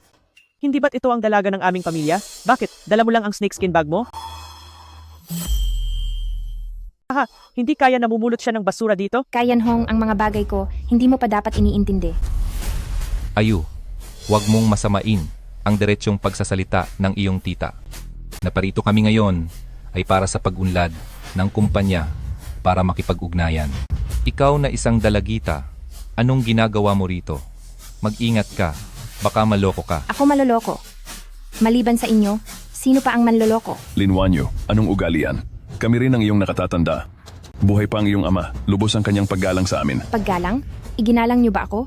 Speaker 14: hindi ba't ito ang dalaga ng aming pamilya? Bakit? Dala mo lang ang snakeskin bag mo? Aha, hindi kaya namumulot siya ng basura dito?
Speaker 1: Kayan Hong, ang mga bagay ko, hindi mo pa dapat iniintindi.
Speaker 13: Ayu, huwag mong masamain ang diretsyong pagsasalita ng iyong tita. Naparito kami ngayon ay para sa pag-unlad ng kumpanya para makipag-ugnayan. Ikaw na isang dalagita, anong ginagawa mo rito? Mag-ingat ka, baka maloko ka.
Speaker 1: Ako maloloko. Maliban sa inyo, sino pa ang manloloko?
Speaker 12: Linwanyo, anong ugali yan? Kami rin ang iyong nakatatanda. Buhay pa ang iyong ama, lubos ang kanyang paggalang sa amin.
Speaker 1: Paggalang? Iginalang niyo ba ako?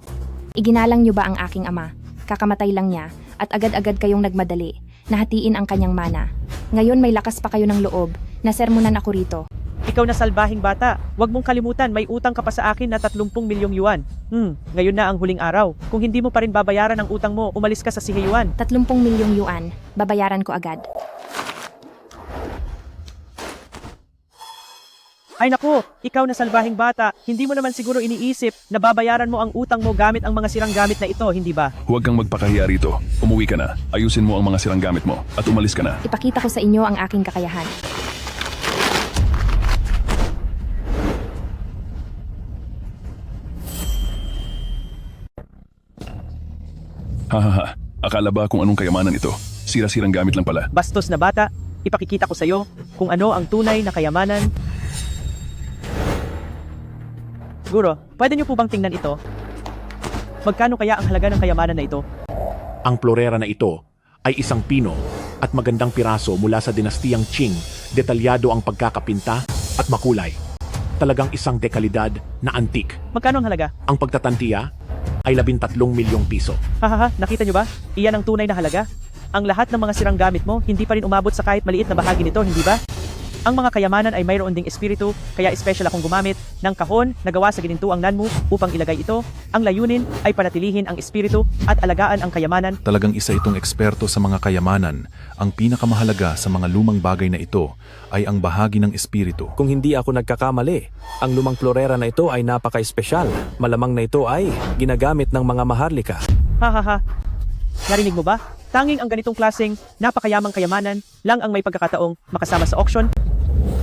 Speaker 1: Iginalang niyo ba ang aking ama? Kakamatay lang niya at agad-agad kayong nagmadali. Nahatiin ang kanyang mana. Ngayon may lakas pa kayo ng loob. Nasermonan ako rito.
Speaker 14: Ikaw na salbahing bata. Huwag mong kalimutan, may utang ka pa sa akin na 30 milyong yuan. Ngayon na ang huling araw. Kung hindi mo pa rin babayaran ang utang mo, umalis ka sa Siheyuan.
Speaker 1: 30 milyong yuan. Babayaran ko agad.
Speaker 14: Ay naku, ikaw na salbahing bata, hindi mo naman siguro iniisip na babayaran mo ang utang mo gamit ang mga sirang gamit na ito, hindi ba?
Speaker 12: Huwag kang magpakahiya rito. Umuwi ka na, ayusin mo ang mga sirang gamit mo, at umalis ka na.
Speaker 1: Ipakita ko sa inyo ang aking kakayahan.
Speaker 12: Hahaha, akala ba kung anong kayamanan ito? Sira-sirang gamit lang pala.
Speaker 14: Bastos na bata, ipakikita ko sa iyo kung ano ang tunay na kayamanan. Siguro, pwede niyo po bang tingnan ito? Magkano kaya ang halaga ng kayamanan na ito?
Speaker 3: Ang florera na ito ay isang pino at magandang piraso mula sa dinastiyang Qing. Detalyado ang pagkakapinta at makulay. Talagang isang dekalidad na antik.
Speaker 14: Magkano ang halaga?
Speaker 3: Ang pagtatantiya ay 13 milyong piso.
Speaker 14: Hahaha, nakita niyo ba? Iyan ang tunay na halaga. Ang lahat ng mga sirang gamit mo, hindi pa rin umabot sa kahit maliit na bahagi nito, hindi ba? Ang mga kayamanan ay mayroon ding espiritu, kaya special akong gumamit ng kahon na gawa sa ginintuang nanmu upang ilagay ito. Ang layunin ay panatilihin ang espiritu at alagaan ang kayamanan.
Speaker 3: Talagang isa itong eksperto sa mga kayamanan. Ang pinakamahalaga sa mga lumang bagay na ito ay ang bahagi ng espiritu.
Speaker 4: Kung hindi ako nagkakamali, ang lumang florera na ito ay napaka-espesyal. Malamang na ito ay ginagamit ng mga maharlika.
Speaker 14: Hahaha. Narinig mo ba? Tanging ang ganitong klaseng napakayamang kayamanan lang ang may pagkakataong makasama sa auction.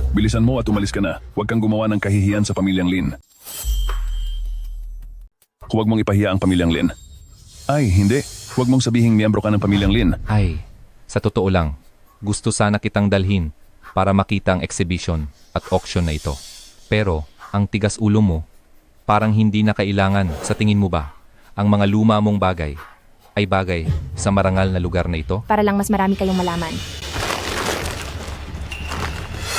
Speaker 12: Bilisan mo at umalis ka na. Huwag kang gumawa ng kahihiyan sa pamilyang Lin. Huwag mong ipahiya ang pamilyang Lin. Ay, hindi. Huwag mong sabihing miyembro ka ng pamilyang Lin.
Speaker 13: Ay, sa totoo lang, gusto sana kitang dalhin para makita ang exhibition at auction na ito. Pero, ang tigas ulo mo, parang hindi na kailangan. Sa tingin mo ba, ang mga luma mong bagay ay bagay sa marangal na lugar na ito?
Speaker 1: Para lang mas marami kayong malaman.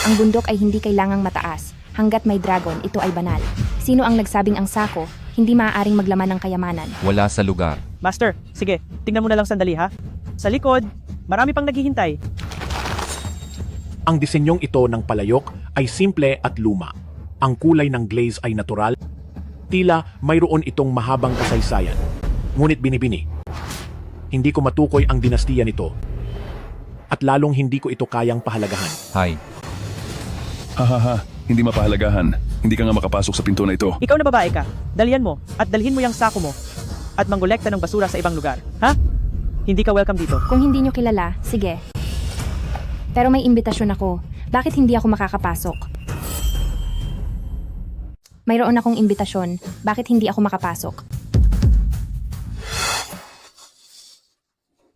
Speaker 1: Ang bundok ay hindi kailangang mataas. Hanggat may dragon, ito ay banal. Sino ang nagsabing ang sako, hindi maaaring maglaman ng kayamanan?
Speaker 13: Wala sa lugar.
Speaker 14: Master, sige, tingnan mo na lang sandali ha. Sa likod, marami pang naghihintay.
Speaker 3: Ang disenyong ito ng palayok ay simple at luma. Ang kulay ng glaze ay natural. Tila mayroon itong mahabang kasaysayan. Ngunit binibini. Hindi ko matukoy ang dinastiya nito. At lalong hindi ko ito kayang pahalagahan.
Speaker 13: Hay.
Speaker 12: Hahaha, hindi mapahalagahan. Hindi ka nga makapasok sa pinto na ito.
Speaker 14: Ikaw na babae ka, dalian mo at dalhin mo yung sako mo at manggolekta ng basura sa ibang lugar. Ha? Hindi ka welcome dito.
Speaker 1: Kung hindi nyo kilala, sige. Pero may imbitasyon ako. Bakit hindi ako makakapasok? Mayroon akong imbitasyon. Bakit hindi ako makapasok?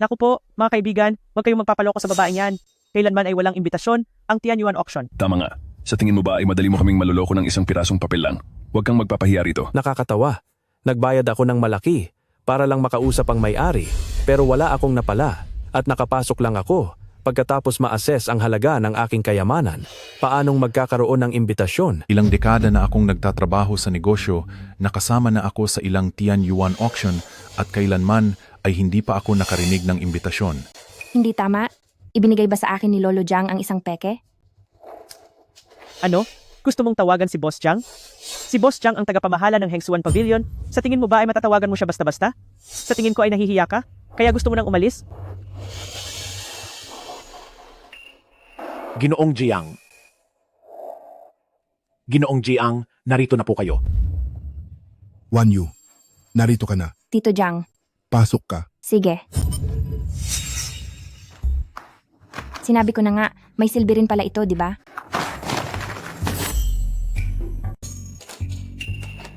Speaker 14: Naku po, mga kaibigan, huwag kayong magpapaloko sa babaeng yan. Kailanman ay walang imbitasyon ang Tianyuan auction.
Speaker 12: Tama nga. Sa tingin mo ba ay madali mo kaming maluloko ng isang pirasong papel lang? Huwag kang magpapahiya rito.
Speaker 4: Nakakatawa. Nagbayad ako ng malaki para lang makausap ang may-ari, pero wala akong napala at nakapasok lang ako pagkatapos ma-assess ang halaga ng aking kayamanan. Paanong magkakaroon ng imbitasyon?
Speaker 3: Ilang dekada na akong nagtatrabaho sa negosyo, nakasama na ako sa ilang Tianyuan auction at kailanman ay hindi pa ako nakarinig ng imbitasyon.
Speaker 1: Hindi tama? Ibinigay ba sa akin ni Lolo Jiang ang isang peke?
Speaker 14: Ano? Gusto mong tawagan si Boss Jiang? Si Boss Jiang ang tagapamahala ng Hengsuan Pavilion. Sa tingin mo ba ay matatawagan mo siya basta-basta? Sa tingin ko ay nahihiya ka? Kaya gusto mo nang umalis?
Speaker 3: Ginoong Jiang. Ginoong Jiang, narito na po kayo.
Speaker 15: Wan Yu, narito ka na.
Speaker 1: Tito Jiang.
Speaker 15: Pasok ka.
Speaker 1: Sige. Sinabi ko na nga, may silbi rin pala ito, di ba?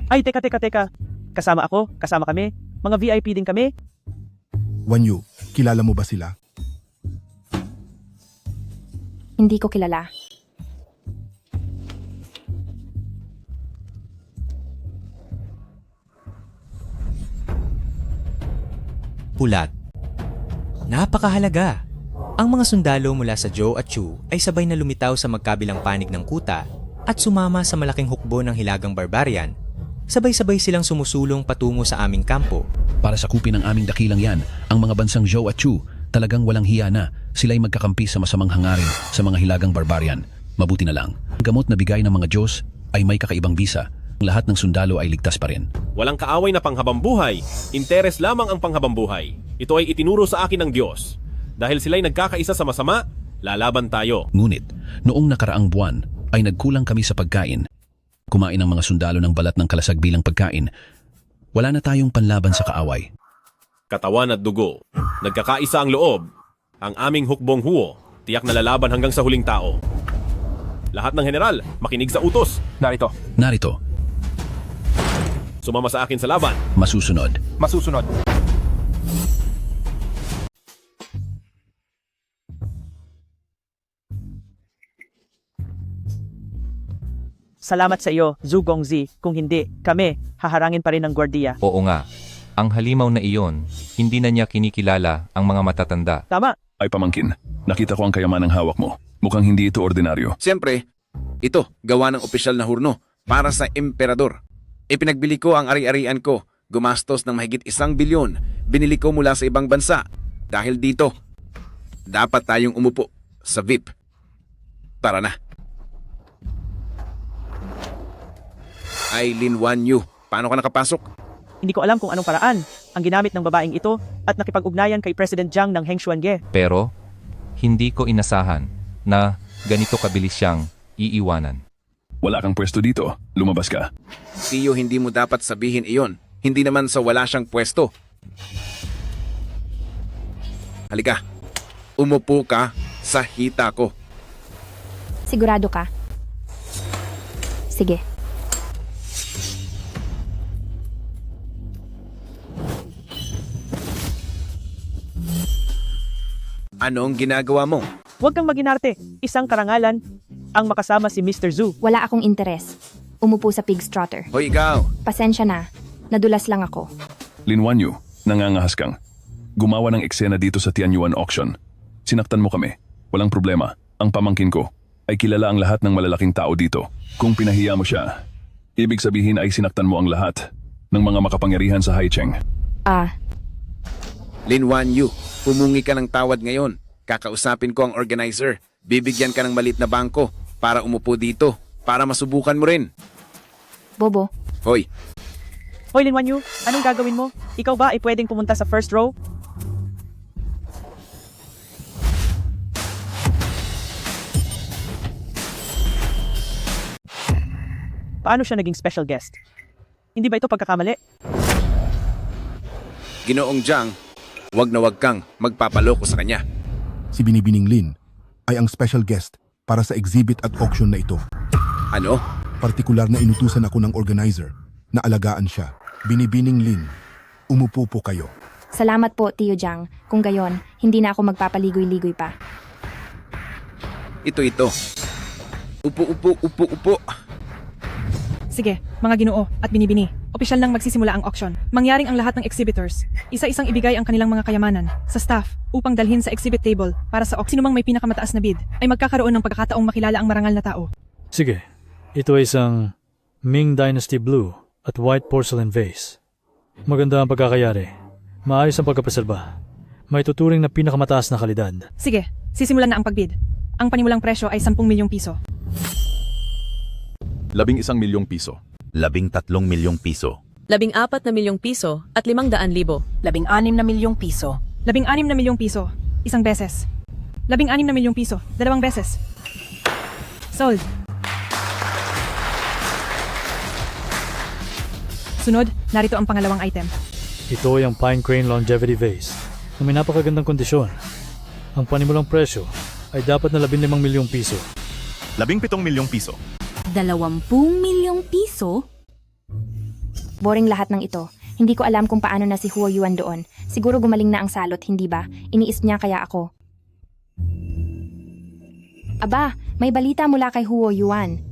Speaker 14: Ay, teka. Kasama ako, kasama kami. Mga VIP din kami.
Speaker 15: Wan Yu, kilala mo ba sila?
Speaker 1: Hindi ko kilala.
Speaker 7: Pulat. Napakahalaga. Ang mga sundalo mula sa Zhou at Chu ay sabay na lumitaw sa magkabilang panig ng kuta at sumama sa malaking hukbo ng hilagang barbarian. Sabay-sabay silang sumusulong patungo sa aming kampo.
Speaker 8: Para sakupin ang aming dakilang yan, ang mga bansang Zhou at Chu talagang walang hiya na. Sila'y magkakampi sa masamang hangarin sa mga hilagang barbarian. Mabuti na lang. Ang gamot na bigay ng mga Diyos ay may kakaibang bisa. Lahat ng sundalo ay ligtas pa rin.
Speaker 5: Walang kaaway na panghabambuhay. Interes lamang ang panghabambuhay. Ito ay itinuro sa akin ng Diyos. Dahil sila'y nagkakaisa sa masama, lalaban tayo.
Speaker 8: Ngunit, noong nakaraang buwan ay nagkulang kami sa pagkain. Kumain ang mga sundalo ng balat ng kalasag bilang pagkain. Wala na tayong panlaban sa kaaway.
Speaker 5: Katawan at dugo. Nagkakaisa ang loob. Ang aming hukbong huo, tiyak na lalaban hanggang sa huling tao. Lahat ng general, makinig sa utos.
Speaker 20: Narito.
Speaker 5: Sumama sa akin sa laban.
Speaker 8: Masusunod.
Speaker 14: Salamat sa iyo, Zhu Gongzi. Kung hindi, kami, haharangin pa rin ng gwardiya.
Speaker 13: Oo nga. Ang halimaw na iyon, hindi na niya kinikilala ang mga matatanda.
Speaker 14: Tama.
Speaker 12: Ay pamangkin, nakita ko ang kayamanang hawak mo. Mukhang hindi ito ordinaryo.
Speaker 22: Siyempre, ito, gawa ng opisyal na hurno para sa emperador. Ipinagbili ko ang ari-arian ko. Gumastos ng mahigit 1 bilyon. Binili ko mula sa ibang bansa. Dahil dito, dapat tayong umupo sa VIP. Tara na. Ay Lin Wan Yu, paano ka nakapasok?
Speaker 14: Hindi ko alam kung anong paraan ang ginamit ng babaeng ito at nakipag-ugnayan kay President Jiang ng Hengshuan-ge.
Speaker 13: Pero, hindi ko inasahan na ganito kabilis siyang iiwanan.
Speaker 12: Wala kang pwesto dito. Lumabas ka.
Speaker 22: Tiyo, hindi mo dapat sabihin iyon. Hindi naman sa wala siyang pwesto. Halika, umupo ka sa hita ko.
Speaker 1: Sigurado ka? Sige.
Speaker 22: Anong ginagawa mo?
Speaker 14: Huwag kang maginarte. Isang karangalan ang makasama si Mr. Zhu.
Speaker 1: Wala akong interes. Umupo sa pig's trotter.
Speaker 22: Hoy, ikaw!
Speaker 1: Pasensya na. Nadulas lang ako.
Speaker 12: Lin Wan Yu, nangangahas kang. Gumawa ng eksena dito sa Tianyuan auction. Sinaktan mo kami. Walang problema. Ang pamangkin ko ay kilala ang lahat ng malalaking tao dito. Kung pinahiya mo siya, ibig sabihin ay sinaktan mo ang lahat ng mga makapangyarihan sa Haicheng.
Speaker 22: Lin Wan Yu, humungi ka ng tawad ngayon. Kakausapin ko ang organizer. Bibigyan ka ng malit na bangko para umupo dito. Para masubukan mo rin.
Speaker 1: Bobo.
Speaker 22: Hoy,
Speaker 14: Hoy Lin Wan Yu, anong gagawin mo? Ikaw ba ay pwedeng pumunta sa first row? Paano siya naging special guest? Hindi ba ito pagkakamali?
Speaker 22: Ginoong Jiang, wag na wag kang magpapaloko sa kanya.
Speaker 15: Si Binibining Lin ay ang special guest para sa exhibit at auction na ito.
Speaker 22: Ano?
Speaker 15: Partikular na inutusan ako ng organizer na alagaan siya. Binibining Lin, umupo po kayo.
Speaker 1: Salamat po, Tio Jiang. Kung gayon, hindi na ako magpapaligoy-ligoy pa.
Speaker 22: Ito. Upo.
Speaker 10: Sige, mga ginoo at binibini. Opisyal nang magsisimula ang auction. Mangyaring ang lahat ng exhibitors. Isa-isang ibigay ang kanilang mga kayamanan sa staff upang dalhin sa exhibit table para sa auction. Sinumang may pinakamataas na bid ay magkakaroon ng pagkakataong makilala ang marangal na tao.
Speaker 17: Sige, ito ay isang Ming Dynasty Blue at White Porcelain Vase. Maganda ang pagkakayari. Maayos ang pagkapreserba. May tuturing na pinakamataas na kalidad.
Speaker 10: Sige, sisimulan na ang pagbid. Ang panimulang presyo ay 10 milyong piso.
Speaker 6: 11 milyong piso.
Speaker 23: 13 milyong piso.
Speaker 24: 14 na milyong piso at 500,000.
Speaker 19: 16 na milyong piso.
Speaker 10: 16 na milyong piso, isang beses. 16 na milyong piso, 2 beses. Sold. Sunod, narito ang pangalawang item.
Speaker 17: Ito ay ang Pine Crane Longevity Vase na may napakagandang kondisyon. Ang panimulang presyo ay dapat na 15 milyong piso.
Speaker 23: 17 milyong piso.
Speaker 25: 20 milyong piso?
Speaker 1: Boring lahat ng ito. Hindi ko alam kung paano na si Huo Yuan doon. Siguro gumaling na ang salot, hindi ba? Iniis niya kaya ako. Aba, may balita mula kay Huo Yuan.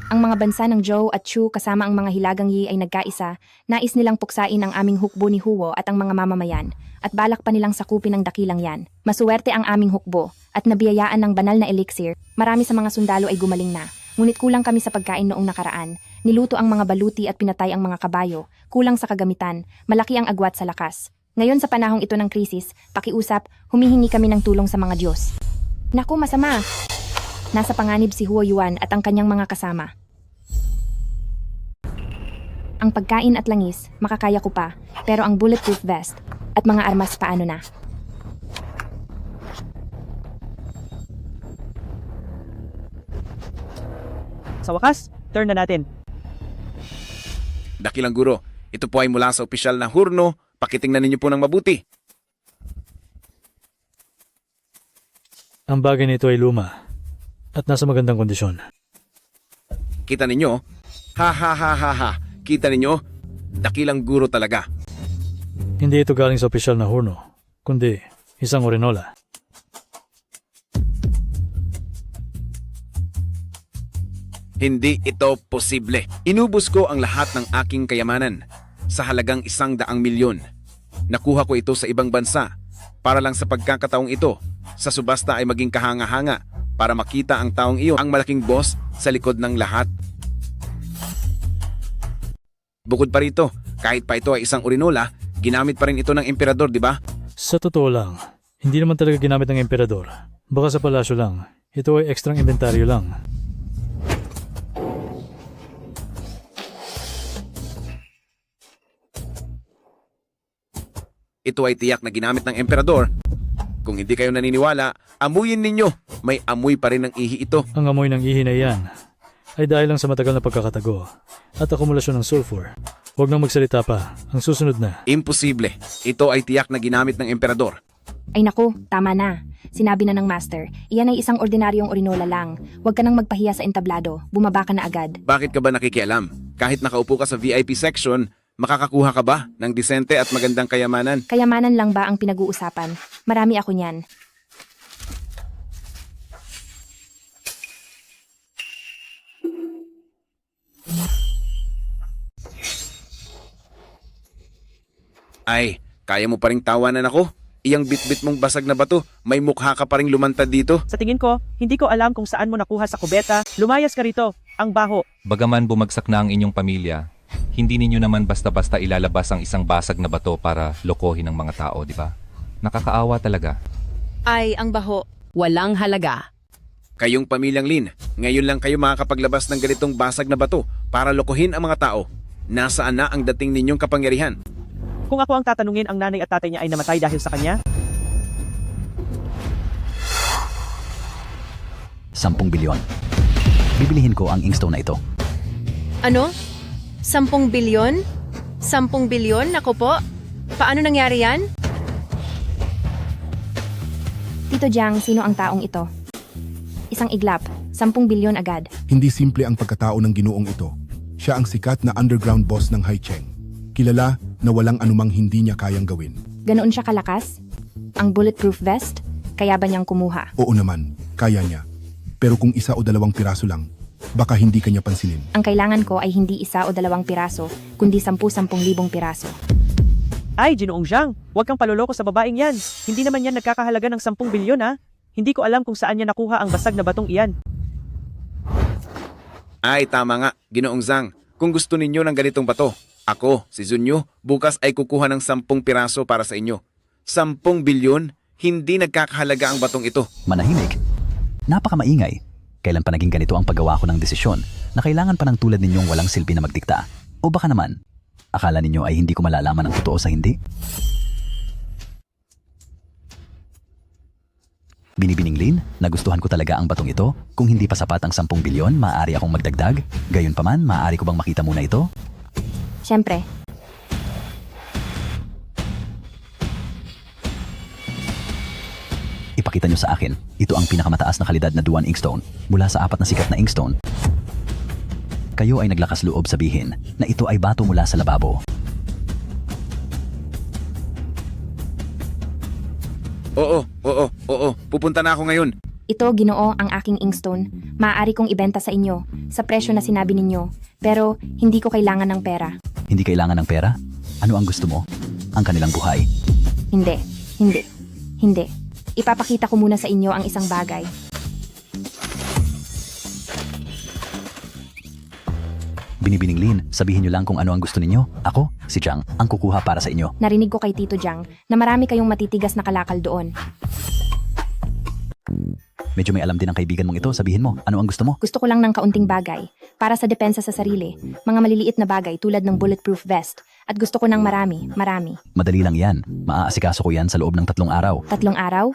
Speaker 1: Ang mga bansa ng Zhou at Chu kasama ang mga hilagang Yi ay nagkaisa, nais nilang puksain ang aming hukbo ni Huo at ang mga mamamayan, at balak pa nilang sakupin ang dakilang yan. Masuwerte ang aming hukbo, at nabiyayaan ng banal na elixir. Marami sa mga sundalo ay gumaling na, ngunit kulang kami sa pagkain noong nakaraan. Niluto ang mga baluti at pinatay ang mga kabayo, kulang sa kagamitan, malaki ang agwat sa lakas. Ngayon sa panahong ito ng krisis, pakiusap, humihingi kami ng tulong sa mga Diyos. Naku, masama! Nasa panganib si Huo Yuan at ang kanyang mga kasama. Ang pagkain at langis, makakaya ko pa, pero ang bulletproof vest at mga armas paano na?
Speaker 14: Sa wakas, turn na natin.
Speaker 22: Dakilang guro, ito po ay mula sa opisyal na hurno. Pakitingnan ninyo po ng mabuti.
Speaker 17: Ang bagay nito ay luma at nasa magandang kondisyon.
Speaker 22: Kita ninyo? Ha. Kita ninyo? Dakilang guro talaga.
Speaker 17: Hindi ito galing sa opisyal na hurno, kundi isang orinola.
Speaker 22: Hindi ito posible. Inubos ko ang lahat ng aking kayamanan sa halagang 100 milyon. Nakuha ko ito sa ibang bansa para lang sa pagkakataong ito. Sa subasta ay maging kahanga-hanga para makita ang taong iyon, ang malaking boss sa likod ng lahat. Bukod pa rito, kahit pa ito ay isang urinola, ginamit pa rin ito ng emperador, di ba?
Speaker 17: Sa totoo lang, hindi naman talaga ginamit ng emperador. Baka sa palasyo lang, Ito ay ekstrang inventaryo lang.
Speaker 22: Ito ay tiyak na ginamit ng emperador. Kung hindi kayo naniniwala, amuyin ninyo. May amoy pa rin ng ihi ito.
Speaker 17: Ang amoy ng ihi na iyan ay dahil lang sa matagal na pagkakatago at akumulasyon ng sulfur. Huwag nang magsalita pa. Ang susunod na.
Speaker 22: Imposible. Ito ay tiyak na ginamit ng emperador.
Speaker 1: Ay naku, tama na. Sinabi na ng master, iyan ay isang ordinaryong orinola lang. Huwag ka nang magpahiya sa entablado. Bumaba ka na agad.
Speaker 22: Bakit ka ba nakikialam? Kahit nakaupo ka sa VIP section, makakakuha ka ba ng disente at magandang kayamanan?
Speaker 1: Kayamanan lang ba ang pinag-uusapan? Marami ako niyan.
Speaker 22: Ay, kaya mo pa ring tawanan ako? Iyang bitbit mong basag na bato, may mukha ka pa ring lumantad dito.
Speaker 14: Sa tingin ko, hindi ko alam kung saan mo nakuha sa kubeta. Lumayas ka rito. Ang baho.
Speaker 13: Bagaman bumagsak na ang inyong pamilya, hindi ninyo naman basta-basta ilalabas ang isang basag na bato para lokohin ang mga tao, di ba? Nakakaawa talaga.
Speaker 24: Ay, ang baho. Walang halaga.
Speaker 22: Kayong pamilyang Lin, ngayon lang kayo makakapaglabas ng ganitong basag na bato para lokohin ang mga tao. Nasaan na ang dating ninyong kapangyarihan?
Speaker 14: Kung ako ang tatanungin, ang nanay at tatay niya ay namatay dahil sa kanya?
Speaker 8: 10 bilyon. Bibilihin ko ang inkstone na ito.
Speaker 24: Ano? 10 bilyon? 10 bilyon? Ako po? Paano nangyari yan?
Speaker 1: Tito Jiang, sino ang taong ito? Isang iglap, 10 bilyon agad.
Speaker 15: Hindi simple ang pagkatao ng ginoong ito. Siya ang sikat na underground boss ng Haicheng. Kilala na walang anumang hindi niya kayang gawin.
Speaker 1: Ganoon siya kalakas? Ang bulletproof vest? Kaya ba niyang kumuha?
Speaker 15: Oo naman, kaya niya. Pero kung 1 o 2 piraso lang, baka hindi kanya pansinin.
Speaker 1: Ang kailangan ko ay hindi 1 o 2 piraso, kundi 10,000 piraso.
Speaker 14: Ay, Ginoong Jiang, huwag kang paloloko sa babaeng yan. Hindi naman yan nagkakahalaga ng 10 bilyon ha. Hindi ko alam kung saan niya nakuha ang basag na batong iyan.
Speaker 22: Ay, tama nga, Ginoong Zhang. Kung gusto ninyo ng ganitong bato, ako, si Zunyo, bukas ay kukuha ng 10 piraso para sa inyo. 10 bilyon, hindi nagkakahalaga ang batong ito.
Speaker 8: Manahimik. Napakamaingay. Kailan pa naging ganito ang paggawa ko ng desisyon na kailangan pa ng tulad ninyong walang silbi na magdikta? O baka naman, akala ninyo ay hindi ko malalaman ang totoo sa hindi? Binibining Lin, nagustuhan ko talaga ang batong ito. Kung hindi pa sapat ang 10 bilyon, maaari akong magdagdag. Gayunpaman, maaari ko bang makita muna ito?
Speaker 1: Siyempre.
Speaker 8: Ipakita nyo sa akin, ito ang pinakamataas na kalidad na Duan Inkstone mula sa 4 na sikat na Inkstone. Kayo ay naglakas loob sabihin na ito ay bato mula sa lababo.
Speaker 22: Oo. Pupunta na ako ngayon.
Speaker 1: Ito, Ginoo, ang aking inkstone. Maaari kong ibenta sa inyo, sa presyo na sinabi ninyo. Pero, hindi ko kailangan ng pera.
Speaker 8: Hindi kailangan ng pera? Ano ang gusto mo? Ang kanilang buhay?
Speaker 1: Hindi. Ipapakita ko muna sa inyo ang isang bagay.
Speaker 8: Binibining Lin, sabihin nyo lang kung ano ang gusto ninyo. Ako, si Jiang, ang kukuha para sa inyo.
Speaker 1: Narinig ko kay Tito Jiang na marami kayong matitigas na kalakal doon.
Speaker 8: Medyo may alam din ang kaibigan mong ito. Sabihin mo, ano ang gusto mo?
Speaker 1: Gusto ko lang ng kaunting bagay para sa depensa sa sarili. Mga maliliit na bagay tulad ng bulletproof vest. At gusto ko ng marami.
Speaker 8: Madali lang yan. Maaasikaso ko yan sa loob ng 3 araw.
Speaker 1: 3 araw?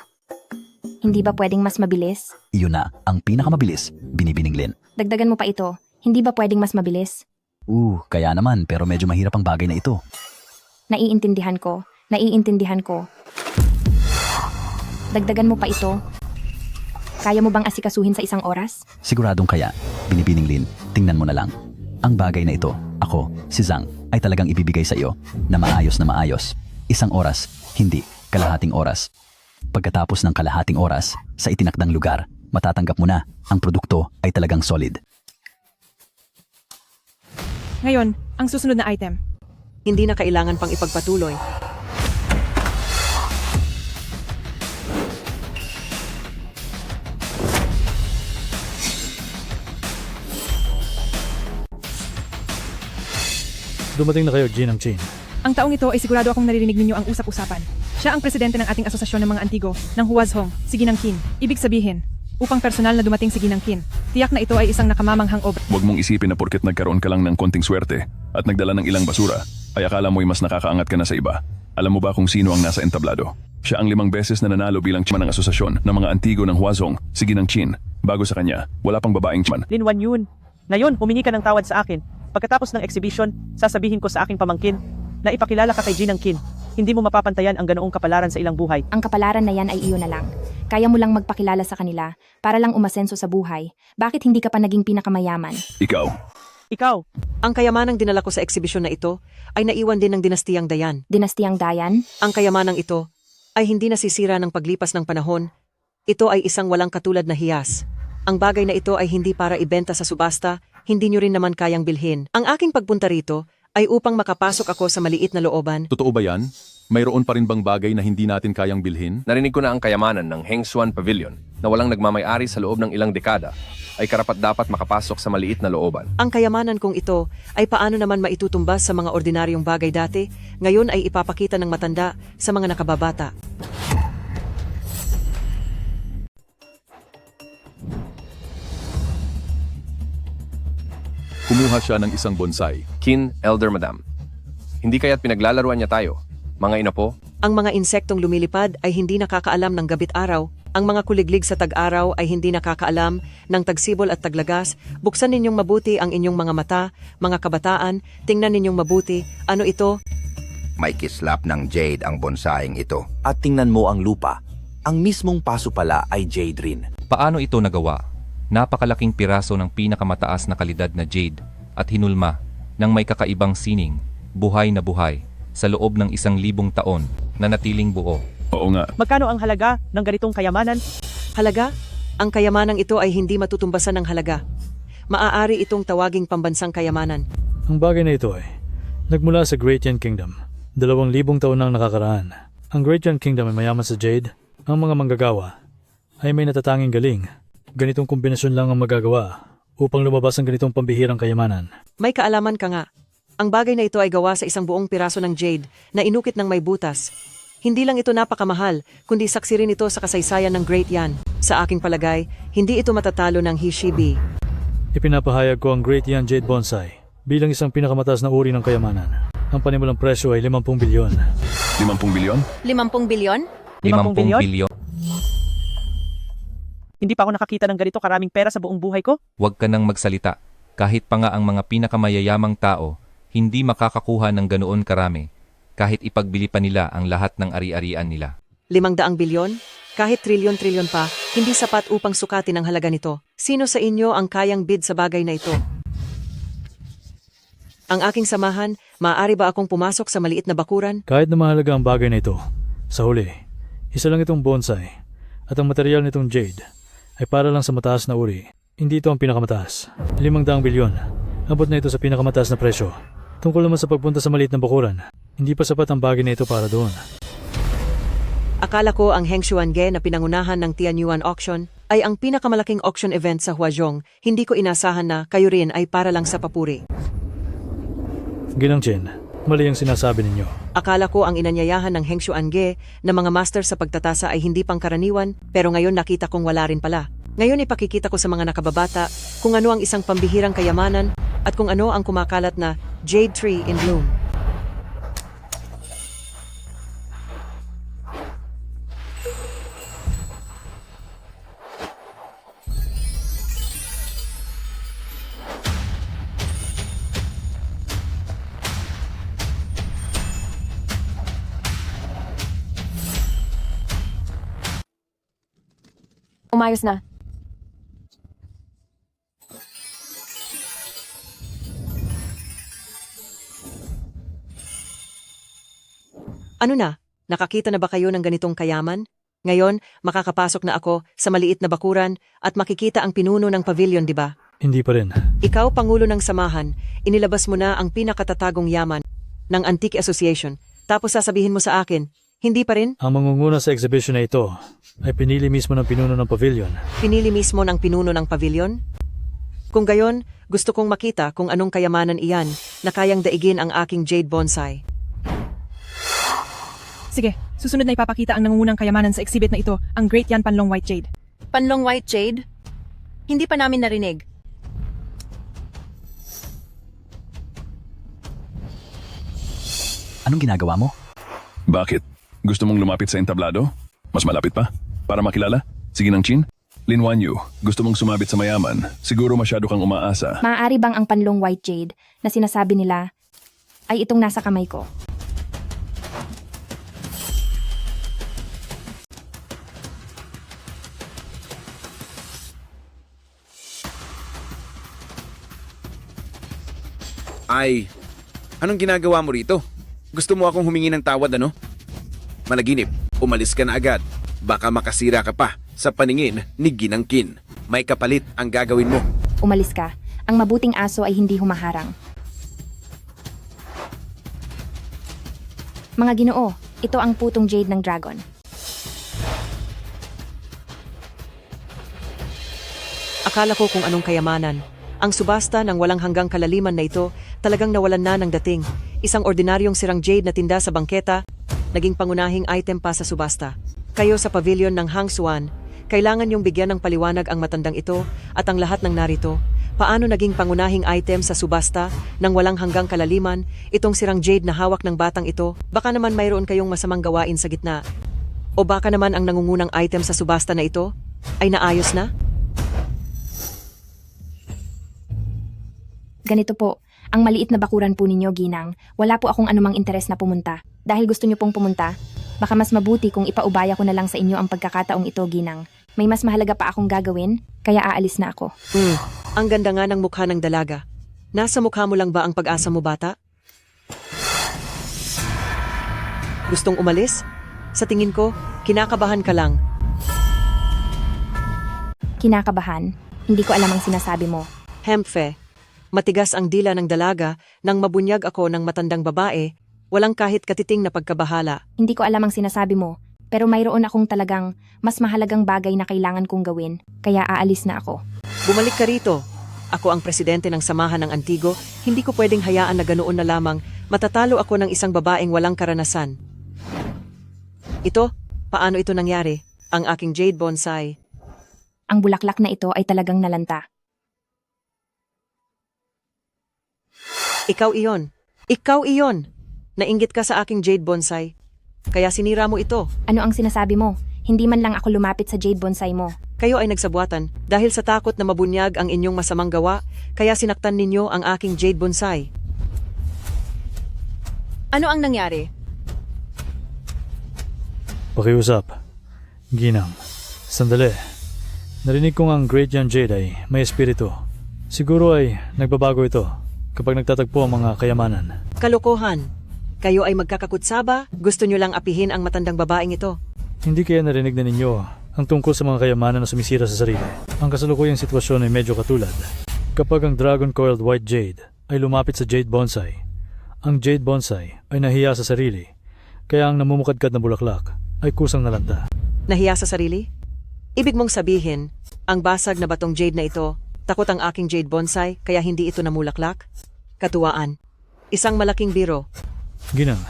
Speaker 1: Hindi ba pwedeng mas mabilis?
Speaker 8: Iyon na, ang pinakamabilis, Binibining Lin.
Speaker 1: Dagdagan mo pa ito. Hindi ba pwedeng mas mabilis?
Speaker 8: Kaya naman, pero medyo mahirap ang bagay na ito.
Speaker 1: Naiintindihan ko. Dagdagan mo pa ito. Kaya mo bang asikasuhin sa 1 oras?
Speaker 8: Siguradong kaya, Binibining Lin, tingnan mo na lang. Ang bagay na ito, ako, si Zhang, ay talagang ibibigay sa iyo na maayos. 1 oras, hindi kalahating oras. Pagkatapos ng kalahating oras, sa itinakdang lugar, matatanggap mo na ang produkto ay talagang solid.
Speaker 10: Ngayon, ang susunod na item.
Speaker 14: Hindi na kailangan pang ipagpatuloy.
Speaker 17: Dumating na kayo, Jin ang Chin.
Speaker 10: Ang taong ito ay sigurado akong naririnig ninyo ang usap-usapan. Siya ang presidente ng ating asosasyon ng mga antigo, ng Huazhong, si Ginang Qin. Ibig sabihin, upang personal na dumating si Ginang Qin. Tiyak na ito ay isang nakamamanghang obra.
Speaker 12: Huwag mong isipin na porket nagkaroon ka lang ng konting swerte at nagdala ng ilang basura, ay akala mo'y mas nakakaangat ka na sa iba. Alam mo ba kung sino ang nasa entablado? Siya ang 5 beses na nanalo bilang chairman ng asosasyon ng mga antigo ng Huazong, si Ginang Qin. Bago sa kanya, wala pang babaeng chairman.
Speaker 14: Lin Wan Yun. Ngayon, humingi ka ng tawad sa akin. Pagkatapos ng exhibition, sasabihin ko sa aking pamangkin na ipakilala ka kay Ginang Qin. Hindi mo mapapantayan ang ganoong kapalaran sa ilang buhay.
Speaker 1: Ang kapalaran na yan ay iyo na lang. Kaya mo lang magpakilala sa kanila para lang umasenso sa buhay. Bakit hindi ka pa naging pinakamayaman?
Speaker 14: Ikaw, ang kayamanang dinala ko sa eksibisyon na ito ay naiwan din ng dinastiyang Dayan.
Speaker 1: Dinastiyang Dayan?
Speaker 14: Ang kayamanang ito ay hindi nasisira ng paglipas ng panahon. Ito ay isang walang katulad na hiyas. Ang bagay na ito ay hindi para ibenta sa subasta, hindi nyo rin naman kayang bilhin. Ang aking pagpunta rito ay upang makapasok ako sa maliit na looban.
Speaker 12: Totoo ba yan? Mayroon pa rin bang bagay na hindi natin kayang bilhin?
Speaker 2: Narinig ko na ang kayamanan ng Hengshuan Pavilion na walang nagmamay-ari sa loob ng ilang dekada ay karapat-dapat makapasok sa maliit na looban.
Speaker 14: Ang kayamanan kong ito ay paano naman maitutumbas sa mga ordinaryong bagay dati, ngayon ay ipapakita ng matanda sa mga nakababata.
Speaker 12: Kumuha siya ng isang bonsai.
Speaker 2: Qin, Elder Madam. Hindi kaya't pinaglalaruan niya tayo, mga inapo?
Speaker 14: Ang mga insektong lumilipad ay hindi nakakaalam ng gabit araw. Ang mga kuliglig sa tag-araw ay hindi nakakaalam ng tagsibol at taglagas. Buksan ninyong mabuti ang inyong mga mata, mga kabataan. Tingnan ninyong mabuti. Ano ito?
Speaker 11: May kislap ng jade ang bonsaing ito. At tingnan mo ang lupa. Ang mismong paso pala ay jade rin.
Speaker 13: Paano ito nagawa? Napakalaking piraso ng pinakamataas na kalidad na jade at hinulma ng may kakaibang sining, buhay na buhay, sa loob ng 1,000 taon na natiling buo.
Speaker 12: Oo nga.
Speaker 14: Magkano ang halaga ng ganitong kayamanan? Halaga? Ang kayamanang ito ay hindi matutumbasan ng halaga. Maaari itong tawaging pambansang kayamanan.
Speaker 17: Ang bagay na ito ay nagmula sa Great Yan Kingdom. 2,000 taon nang nakakaraan. Ang Great Yan Kingdom ay mayaman sa jade. Ang mga manggagawa ay may natatanging galing. Ganitong kombinasyon lang ang magagawa upang lumabas ang ganitong pambihirang kayamanan.
Speaker 14: May kaalaman ka nga. Ang bagay na ito ay gawa sa isang buong piraso ng jade na inukit ng may butas. Hindi lang ito napakamahal, kundi saksi rin ito sa kasaysayan ng Great Yan. Sa aking palagay, hindi ito matatalo ng Hishibi.
Speaker 17: Ipinapahayag ko ang Great Yan Jade Bonsai bilang isang pinakamataas na uri ng kayamanan. Ang panimulang presyo ay 50 bilyon.
Speaker 12: 50 bilyon?
Speaker 24: 50 bilyon?
Speaker 14: 50 bilyon? Hindi pa ako nakakita ng ganito karaming pera sa buong buhay ko.
Speaker 13: Huwag ka nang magsalita. Kahit pa nga ang mga pinakamayayamang tao, hindi makakakuha ng ganoon karami. Kahit ipagbili pa nila ang lahat ng ari-arian nila.
Speaker 14: 500 bilyon? Kahit trilyon-trilyon pa, hindi sapat upang sukatin ang halaga nito. Sino sa inyo ang kayang bid sa bagay na ito? Ang aking samahan, maaari ba akong pumasok sa maliit na bakuran?
Speaker 17: Kahit na mahalaga ang bagay na ito, sa huli, isa lang itong bonsai at ang material nitong jade ay para lang sa mataas na uri. Hindi ito ang pinakamataas. 500 bilyon. Abot na ito sa pinakamataas na presyo. Tungkol naman sa pagpunta sa maliit na bakuran, hindi pa sapat ang bagay na ito para doon.
Speaker 14: Akala ko ang Hengshuan-ge na pinangunahan ng Tianyuan Auction ay ang pinakamalaking auction event sa Huazhong. Hindi ko inasahan na kayo rin ay para lang sa papuri.
Speaker 17: Ginang Qin, mali ang sinasabi ninyo.
Speaker 14: Akala ko ang inanyayahan ng Hengshuan-ge na mga master sa pagtatasa ay hindi pangkaraniwan, pero ngayon nakita kong wala rin pala. Ngayon ipakikita ko sa mga nakababata kung ano ang isang pambihirang kayamanan at kung ano ang kumakalat na Jade Tree in Bloom.
Speaker 24: Umayos na.
Speaker 14: Ano na? Nakakita na ba kayo ng ganitong kayaman? Ngayon, makakapasok na ako sa maliit na bakuran at makikita ang pinuno ng pavilion, di ba?
Speaker 17: Hindi pa rin.
Speaker 14: Ikaw, Pangulo ng Samahan, inilabas mo na ang pinakatatagong yaman ng Antique Association. Tapos sasabihin mo sa akin, hindi pa rin?
Speaker 17: Ang mangunguna sa exhibition na ito ay pinili mismo ng pinuno ng pavilion.
Speaker 14: Pinili mismo ng pinuno ng pavilion? Kung gayon, gusto kong makita kung anong kayamanan iyan na kayang daigin ang aking jade bonsai.
Speaker 10: Sige, susunod na ipapakita ang nangungunang kayamanan sa exhibit na ito, ang Great Yan Panlong White Jade.
Speaker 24: Panlong White Jade? Hindi pa namin narinig.
Speaker 8: Anong ginagawa mo?
Speaker 12: Bakit? Gusto mong lumapit sa entablado? Mas malapit pa? Para makilala? Sige ng Chin? Lin Wanyu, gusto mong sumabit sa mayaman. Siguro masyado kang umaasa.
Speaker 1: Maaari bang ang panlong White Jade na sinasabi nila ay itong nasa kamay ko?
Speaker 22: Ay, anong ginagawa mo rito? Gusto mo akong humingi ng tawad, ano? Managinip, umalis ka na agad. Baka makasira ka pa sa paningin ni Ginang Qin. May kapalit ang gagawin mo.
Speaker 1: Umalis ka. Ang mabuting aso ay hindi humaharang. Mga Ginoo, ito ang putong Jade ng Dragon.
Speaker 14: Akala ko kung anong kayamanan. Ang subasta ng walang hanggang kalaliman na ito talagang nawalan na ng dating. Isang ordinaryong sirang jade na tinda sa bangketa, naging pangunahing item pa sa subasta. Kayo sa pavilion ng Hangsuan, kailangan yung bigyan ng paliwanag ang matandang ito at ang lahat ng narito. Paano naging pangunahing item sa subasta ng walang hanggang kalaliman itong sirang jade na hawak ng batang ito? Baka naman mayroon kayong masamang gawain sa gitna. O baka naman ang nangungunang item sa subasta na ito ay naayos na?
Speaker 1: Ganito po, ang maliit na bakuran po ninyo, Ginang. Wala po akong anumang interes na pumunta. Dahil gusto nyo pong pumunta, baka mas mabuti kung ipaubaya ko na lang sa inyo ang pagkakataong ito, Ginang. May mas mahalaga pa akong gagawin, kaya aalis na ako.
Speaker 14: Ang ganda nga ng mukha ng dalaga. Nasa mukha mo lang ba ang pag-asa mo, bata? Gustong umalis? Sa tingin ko, kinakabahan ka lang.
Speaker 1: Kinakabahan? Hindi ko alam ang sinasabi mo.
Speaker 14: Hempfe, matigas ang dila ng dalaga nang mabunyag ako ng matandang babae, walang kahit katiting na pagkabahala.
Speaker 1: Hindi ko alam ang sinasabi mo, pero mayroon akong talagang mas mahalagang bagay na kailangan kong gawin, kaya aalis na ako.
Speaker 14: Bumalik ka rito. Ako ang presidente ng Samahan ng Antigo, hindi ko pwedeng hayaan na ganoon na lamang matatalo ako ng isang babaeng walang karanasan. Ito, paano ito nangyari? Ang aking jade bonsai.
Speaker 1: Ang bulaklak na ito ay talagang nalanta.
Speaker 14: Ikaw iyon. Ikaw iyon. Nainggit ka sa aking jade bonsai. Kaya sinira mo ito.
Speaker 1: Ano ang sinasabi mo? Hindi man lang ako lumapit sa jade bonsai mo.
Speaker 14: Kayo ay nagsabuatan dahil sa takot na mabunyag ang inyong masamang gawa, kaya sinaktan ninyo ang aking jade bonsai.
Speaker 24: Ano ang nangyari?
Speaker 17: Pakiusap. Ginang. Sandali. Narinig kong ang Great Young Jade ay may espiritu. Siguro ay nagbabago ito kapag nagtatagpo ang mga kayamanan.
Speaker 14: Kalokohan. Kayo ay magkakakutsaba, gusto nyo lang apihin ang matandang babaeng ito.
Speaker 17: Hindi kaya narinig na ninyo ang tungkol sa mga kayamanan na sumisira sa sarili. Ang kasalukuyang sitwasyon ay medyo katulad. Kapag ang Dragon Coiled White Jade ay lumapit sa Jade Bonsai, ang Jade Bonsai ay nahiya sa sarili, kaya ang namumukadkad na bulaklak ay kusang nalanta.
Speaker 14: Nahiya sa sarili? Ibig mong sabihin, ang basag na batong jade na ito, takot ang aking jade bonsai kaya hindi ito namulaklak? Katuwaan. Isang malaking biro.
Speaker 17: Ginang,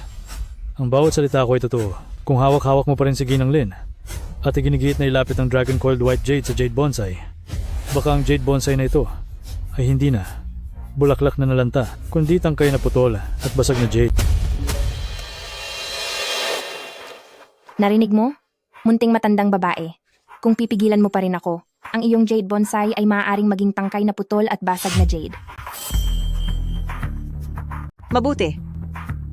Speaker 17: ang bawat salita ko ay totoo. Kung hawak-hawak mo pa rin si Ginang Lin at iginigit na ilapit ng Dragon Coiled White Jade sa Jade Bonsai, baka ang Jade Bonsai na ito ay hindi na bulaklak na nalanta, kundi tangkay na putol at basag na jade.
Speaker 1: Narinig mo? Munting matandang babae. Kung pipigilan mo pa rin ako, ang iyong jade bonsai ay maaaring maging tangkay na putol at basag na jade.
Speaker 14: Mabuti.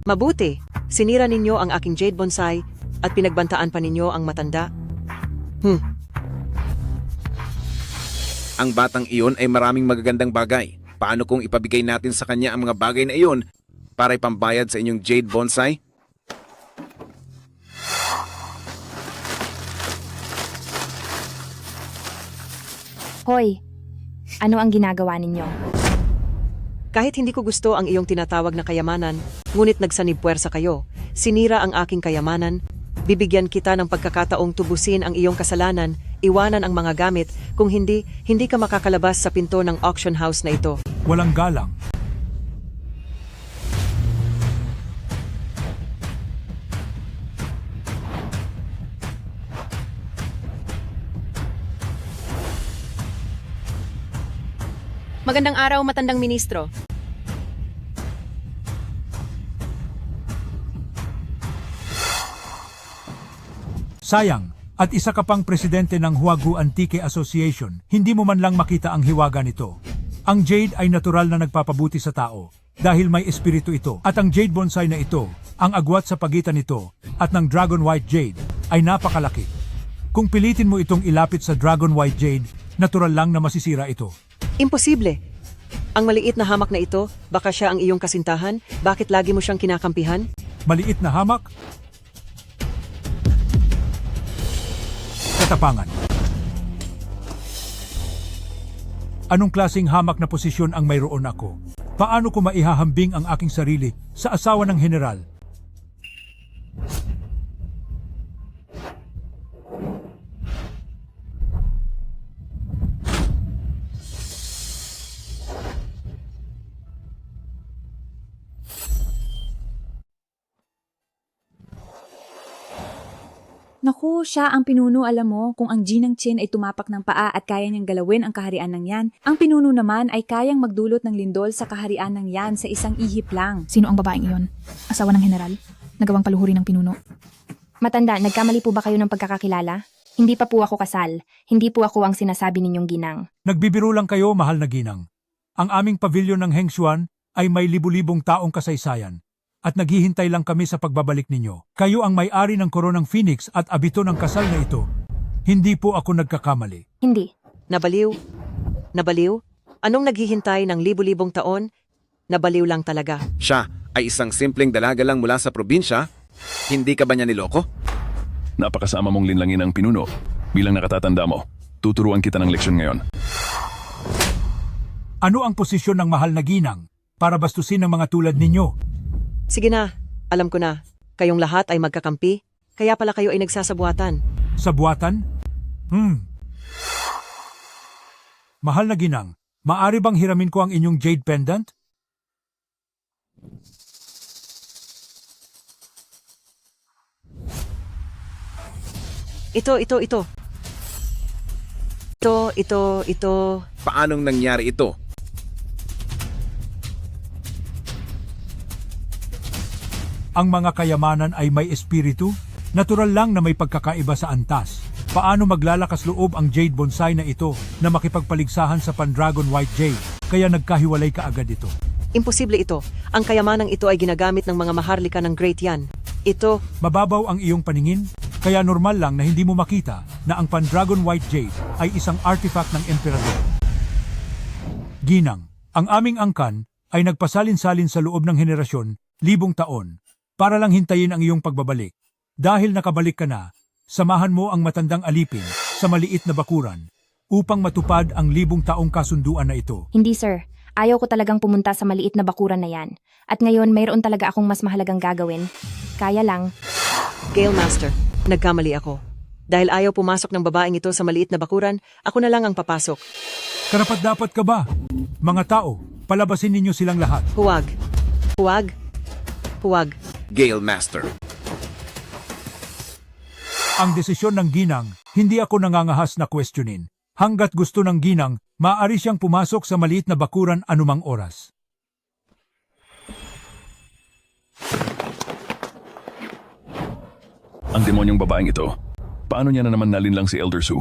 Speaker 14: Mabuti. Sinira ninyo ang aking jade bonsai at pinagbantaan pa ninyo ang matanda.
Speaker 22: Ang batang iyon ay maraming magagandang bagay. Paano kung ipabigay natin sa kanya ang mga bagay na iyon para ipambayad sa inyong jade bonsai?
Speaker 1: Hoy, ano ang ginagawa ninyo?
Speaker 14: Kahit hindi ko gusto ang iyong tinatawag na kayamanan, ngunit nagsanib puwersa kayo, sinira ang aking kayamanan, bibigyan kita ng pagkakataong tubusin ang iyong kasalanan, iwanan ang mga gamit, kung hindi ka makakalabas sa pinto ng auction house na ito.
Speaker 4: Walang galang.
Speaker 24: Magandang araw, matandang ministro.
Speaker 4: Sayang, at isa ka pang presidente ng Huagu Antique Association, hindi mo man lang makita ang hiwaga nito. Ang jade ay natural na nagpapabuti sa tao dahil may espiritu ito. At ang jade bonsai na ito, ang agwat sa pagitan nito at ng Dragon White Jade ay napakalaki. Kung pilitin mo itong ilapit sa Dragon White Jade, natural lang na masisira ito.
Speaker 14: Imposible. Ang maliit na hamak na ito, baka siya ang iyong kasintahan? Bakit lagi mo siyang kinakampihan?
Speaker 4: Maliit na hamak? Katapangan. Anong klaseng hamak na posisyon ang mayroon ako? Paano ko maihahambing ang aking sarili sa asawa ng general?
Speaker 9: Naku, siya ang pinuno, alam mo, kung ang Jinang Chin ay tumapak ng paa at kaya niyang galawin ang kaharian ng yan, ang pinuno naman ay kayang magdulot ng lindol sa kaharian ng yan sa isang ihip lang.
Speaker 10: Sino ang babaeng iyon? Asawa ng general? Nagawang paluhuri ng pinuno?
Speaker 1: Matanda, nagkamali po ba kayo ng pagkakakilala? Hindi pa po ako kasal. Hindi po ako ang sinasabi ninyong ginang.
Speaker 4: Nagbibiro lang kayo, mahal na ginang. Ang aming pavilion ng Hengshuan ay may libu-libong taong kasaysayan. At naghihintay lang kami sa pagbabalik ninyo. Kayo ang may-ari ng koronang Phoenix at abito ng kasal na ito. Hindi po ako nagkakamali.
Speaker 1: Hindi.
Speaker 14: Nabaliw? Nabaliw? Anong naghihintay ng libu-libong taon? Nabaliw lang talaga.
Speaker 22: Siya ay isang simpleng dalaga lang mula sa probinsya. Hindi ka ba niya niloko?
Speaker 12: Napakasama mong linlangin ang pinuno. Bilang nakatatanda mo, tuturuan kita ng leksyon ngayon.
Speaker 4: Ano ang posisyon ng mahal na ginang para bastusin ng mga tulad ninyo?
Speaker 14: Sige na, alam ko na. Kayong lahat ay magkakampi, kaya pala kayo ay nagsasabuatan.
Speaker 4: Sabuatan? Mahal na ginang, maari bang hiramin ko ang inyong jade pendant?
Speaker 14: Ito.
Speaker 22: Paanong nangyari ito?
Speaker 4: Ang mga kayamanan ay may espiritu? Natural lang na may pagkakaiba sa antas. Paano maglalakas loob ang jade bonsai na ito na makipagpaligsahan sa pan-dragon white jade, kaya nagkahiwalay kaagad ito?
Speaker 14: Imposible ito. Ang kayamanang ito ay ginagamit ng mga maharlika ng Great Yan. Ito...
Speaker 4: Mababaw ang iyong paningin? Kaya normal lang na hindi mo makita na ang pan-dragon white jade ay isang artifact ng emperador. Ginang, ang aming angkan ay nagpasalin-salin sa loob ng henerasyon, libong taon, para lang hintayin ang iyong pagbabalik. Dahil nakabalik ka na, samahan mo ang matandang alipin sa maliit na bakuran upang matupad ang libong taong kasunduan na ito.
Speaker 1: Hindi sir, ayaw ko talagang pumunta sa maliit na bakuran na yan. At ngayon mayroon talaga akong mas mahalagang gagawin. Kaya lang...
Speaker 14: Gale Master, nagkamali ako. Dahil ayaw pumasok ng babaeng ito sa maliit na bakuran, ako na lang ang papasok.
Speaker 4: Karapat-dapat ka ba? Mga tao, palabasin ninyo silang lahat.
Speaker 14: Huwag.
Speaker 22: Gale Master.
Speaker 4: Ang desisyon ng ginang, hindi ako nangangahas na questionin. Hanggat gusto ng ginang, maaari siyang pumasok sa maliit na bakuran anumang oras.
Speaker 12: Ang demonyong babaeng ito, paano niya na naman nalinlang si Elder Sue?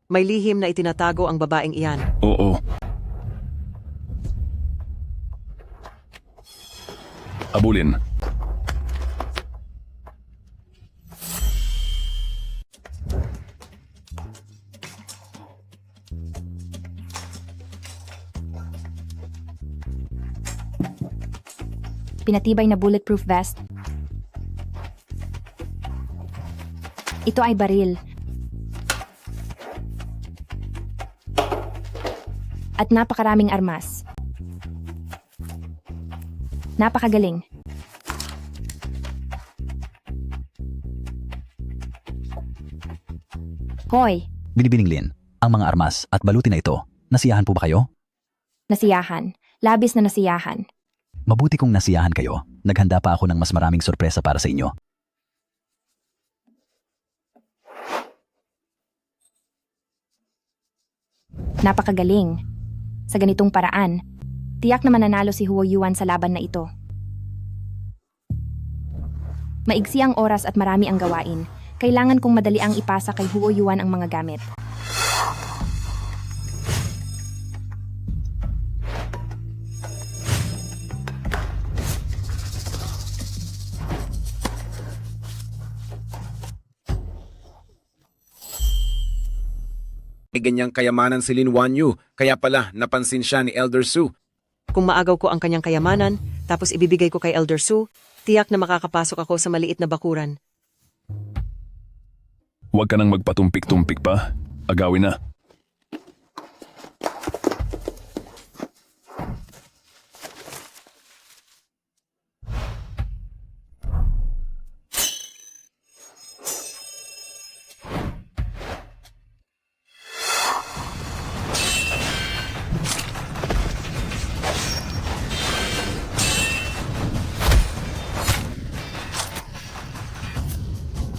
Speaker 14: May lihim na itinatago ang babaeng iyan.
Speaker 12: Oo. Abulin.
Speaker 1: Pinatibay na bulletproof vest. Ito ay baril. At napakaraming armas. Napakagaling. Hoy!
Speaker 16: Binibining Lin, ang mga armas at baluti na ito, nasiyahan po ba kayo?
Speaker 1: Nasiyahan. Labis na nasiyahan.
Speaker 16: Mabuti kung nasiyahan kayo. Naghanda pa ako ng mas maraming sorpresa para sa inyo.
Speaker 1: Napakagaling. Sa ganitong paraan, tiyak na mananalo si Huo Yuan sa laban na ito. Maigsi ang oras at marami ang gawain. Kailangan kong madali ang ipasa kay Huo Yuan ang mga gamit.
Speaker 22: May ganyang kayamanan si Lin Wanyu, kaya pala napansin siya ni Elder Su.
Speaker 14: Kung maagaw ko ang kanyang kayamanan, tapos ibibigay ko kay Elder Su, tiyak na makakapasok ako sa maliit na bakuran.
Speaker 12: Huwag ka nang magpatumpik-tumpik pa. Agawin na.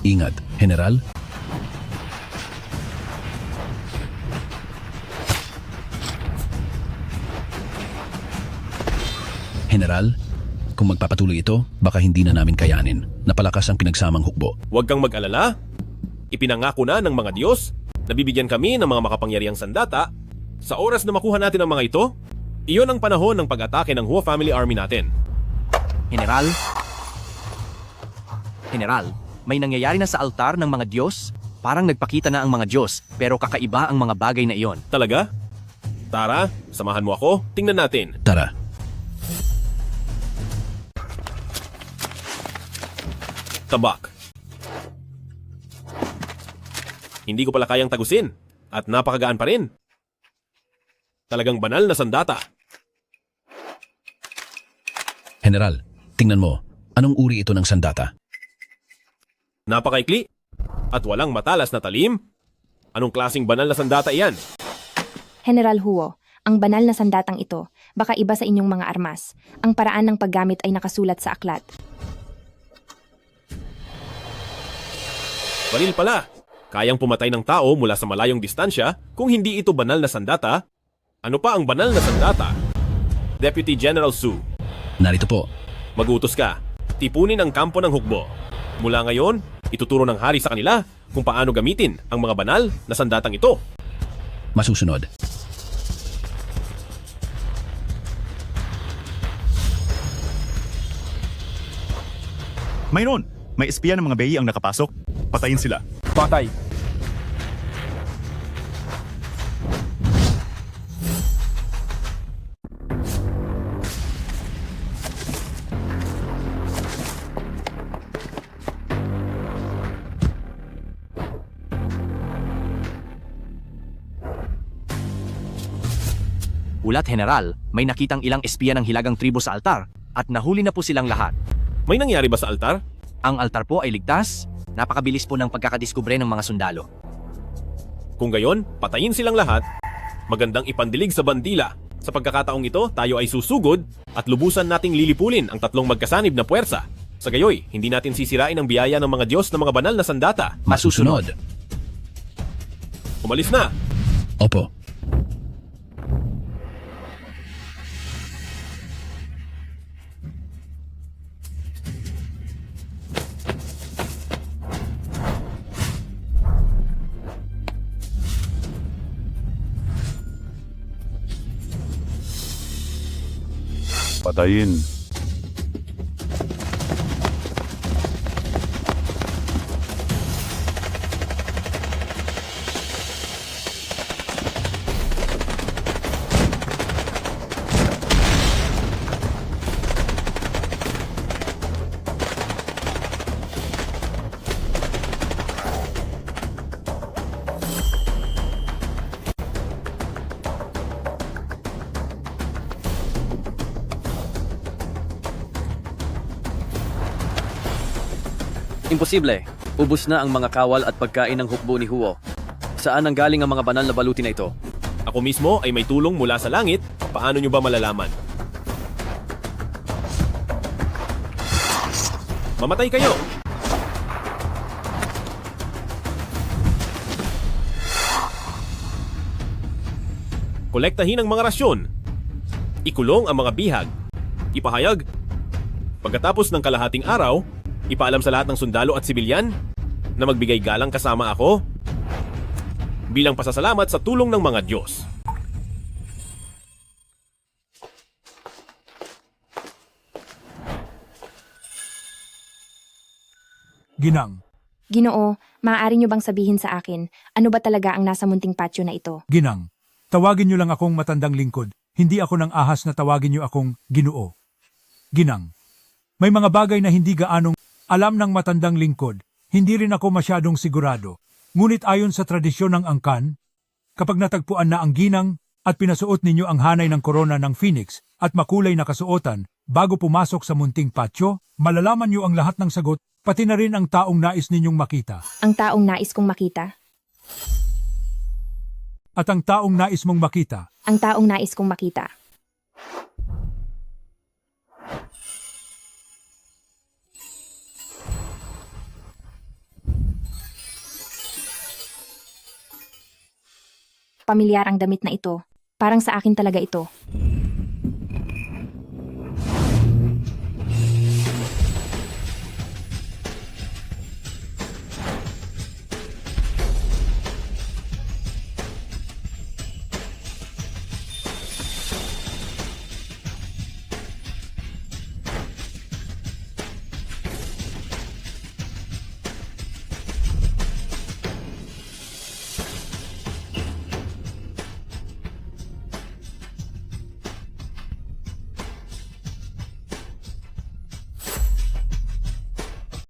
Speaker 8: Ingat, General. General, kung magpapatuloy ito, baka hindi na namin kayanin. Napalakas ang pinagsamang hukbo.
Speaker 5: Huwag kang mag-alala. Ipinangako na ng mga Diyos na bibigyan kami ng mga makapangyarihang sandata. Sa oras na makuha natin ang mga ito, iyon ang panahon ng pag-atake ng Huo Family Army natin.
Speaker 3: General, may nangyayari na sa altar ng mga Diyos. Parang nagpakita na ang mga Diyos, pero kakaiba ang mga bagay na iyon.
Speaker 5: Talaga? Tara, samahan mo ako. Tingnan natin.
Speaker 8: Tara.
Speaker 5: Tabak. Hindi ko pala kayang tagusin. At napakagaan pa rin. Talagang banal na sandata.
Speaker 8: General, tingnan mo. Anong uri ito ng sandata?
Speaker 5: Napakaikli. At walang matalas na talim. Anong klasing banal na sandata iyan?
Speaker 1: General Huo, ang banal na sandatang ito, baka iba sa inyong mga armas. Ang paraan ng paggamit ay nakasulat sa aklat.
Speaker 5: Baril pala. Kayang pumatay ng tao mula sa malayong distansya kung hindi ito banal na sandata. Ano pa ang banal na sandata? Deputy General Su.
Speaker 8: Narito po.
Speaker 5: Magutos ka. Tipunin ang kampo ng hukbo. Mula ngayon, ituturo ng hari sa kanila kung paano gamitin ang mga banal na sandatang ito.
Speaker 8: Masusunod.
Speaker 23: Mayroon! May espiya ng mga Bei ang nakapasok. Patayin sila.
Speaker 2: Patay!
Speaker 3: Ulat, General, may nakitang ilang espiya ng hilagang tribo sa altar at nahuli na po silang lahat.
Speaker 5: May nangyari ba sa altar?
Speaker 3: Ang altar po ay ligtas. Napakabilis po ng pagkakadiskubre ng mga sundalo.
Speaker 5: Kung gayon, patayin silang lahat. Magandang ipandilig sa bandila. Sa pagkakataong ito, tayo ay susugod at lubusan nating lilipulin ang tatlong magkasanib na puwersa. Sa gayoy, hindi natin sisirain ang biyaya ng mga Diyos ng mga banal na sandata.
Speaker 8: Masusunod.
Speaker 5: Umalis na!
Speaker 8: Opo.
Speaker 6: Patayin.
Speaker 3: Imposible. Ubus na ang mga kawal at pagkain ng hukbo ni Huo. Saan ang galing ang mga banal na baluti na ito?
Speaker 5: Ako mismo ay may tulong mula sa langit. Paano nyo ba malalaman? Mamatay kayo! Kolektahin ang mga rasyon. Ikulong ang mga bihag. Ipahayag. Pagkatapos ng kalahating araw, ipaalam sa lahat ng sundalo at sibilyan na magbigay galang kasama ako bilang pasasalamat sa tulong ng mga Diyos.
Speaker 4: Ginang,
Speaker 1: Ginoo, maaari niyo bang sabihin sa akin, ano ba talaga ang nasa munting patio na ito?
Speaker 4: Ginang, tawagin niyo lang akong matandang lingkod. Hindi ako ng ahas na tawagin niyo akong Ginoo. Ginang, may mga bagay na hindi gaanong alam ng matandang lingkod. Hindi rin ako masyadong sigurado. Ngunit ayon sa tradisyon ng angkan, kapag natagpuan na ang ginang at pinasuot ninyo ang hanay ng korona ng phoenix at makulay na kasuotan bago pumasok sa munting patio, malalaman niyo ang lahat ng sagot, pati na rin ang taong nais ninyong makita.
Speaker 1: Ang taong nais kong makita?
Speaker 4: At ang taong nais mong makita.
Speaker 1: Ang taong nais kong makita. Pamilyar ang damit na ito. Parang sa akin talaga ito.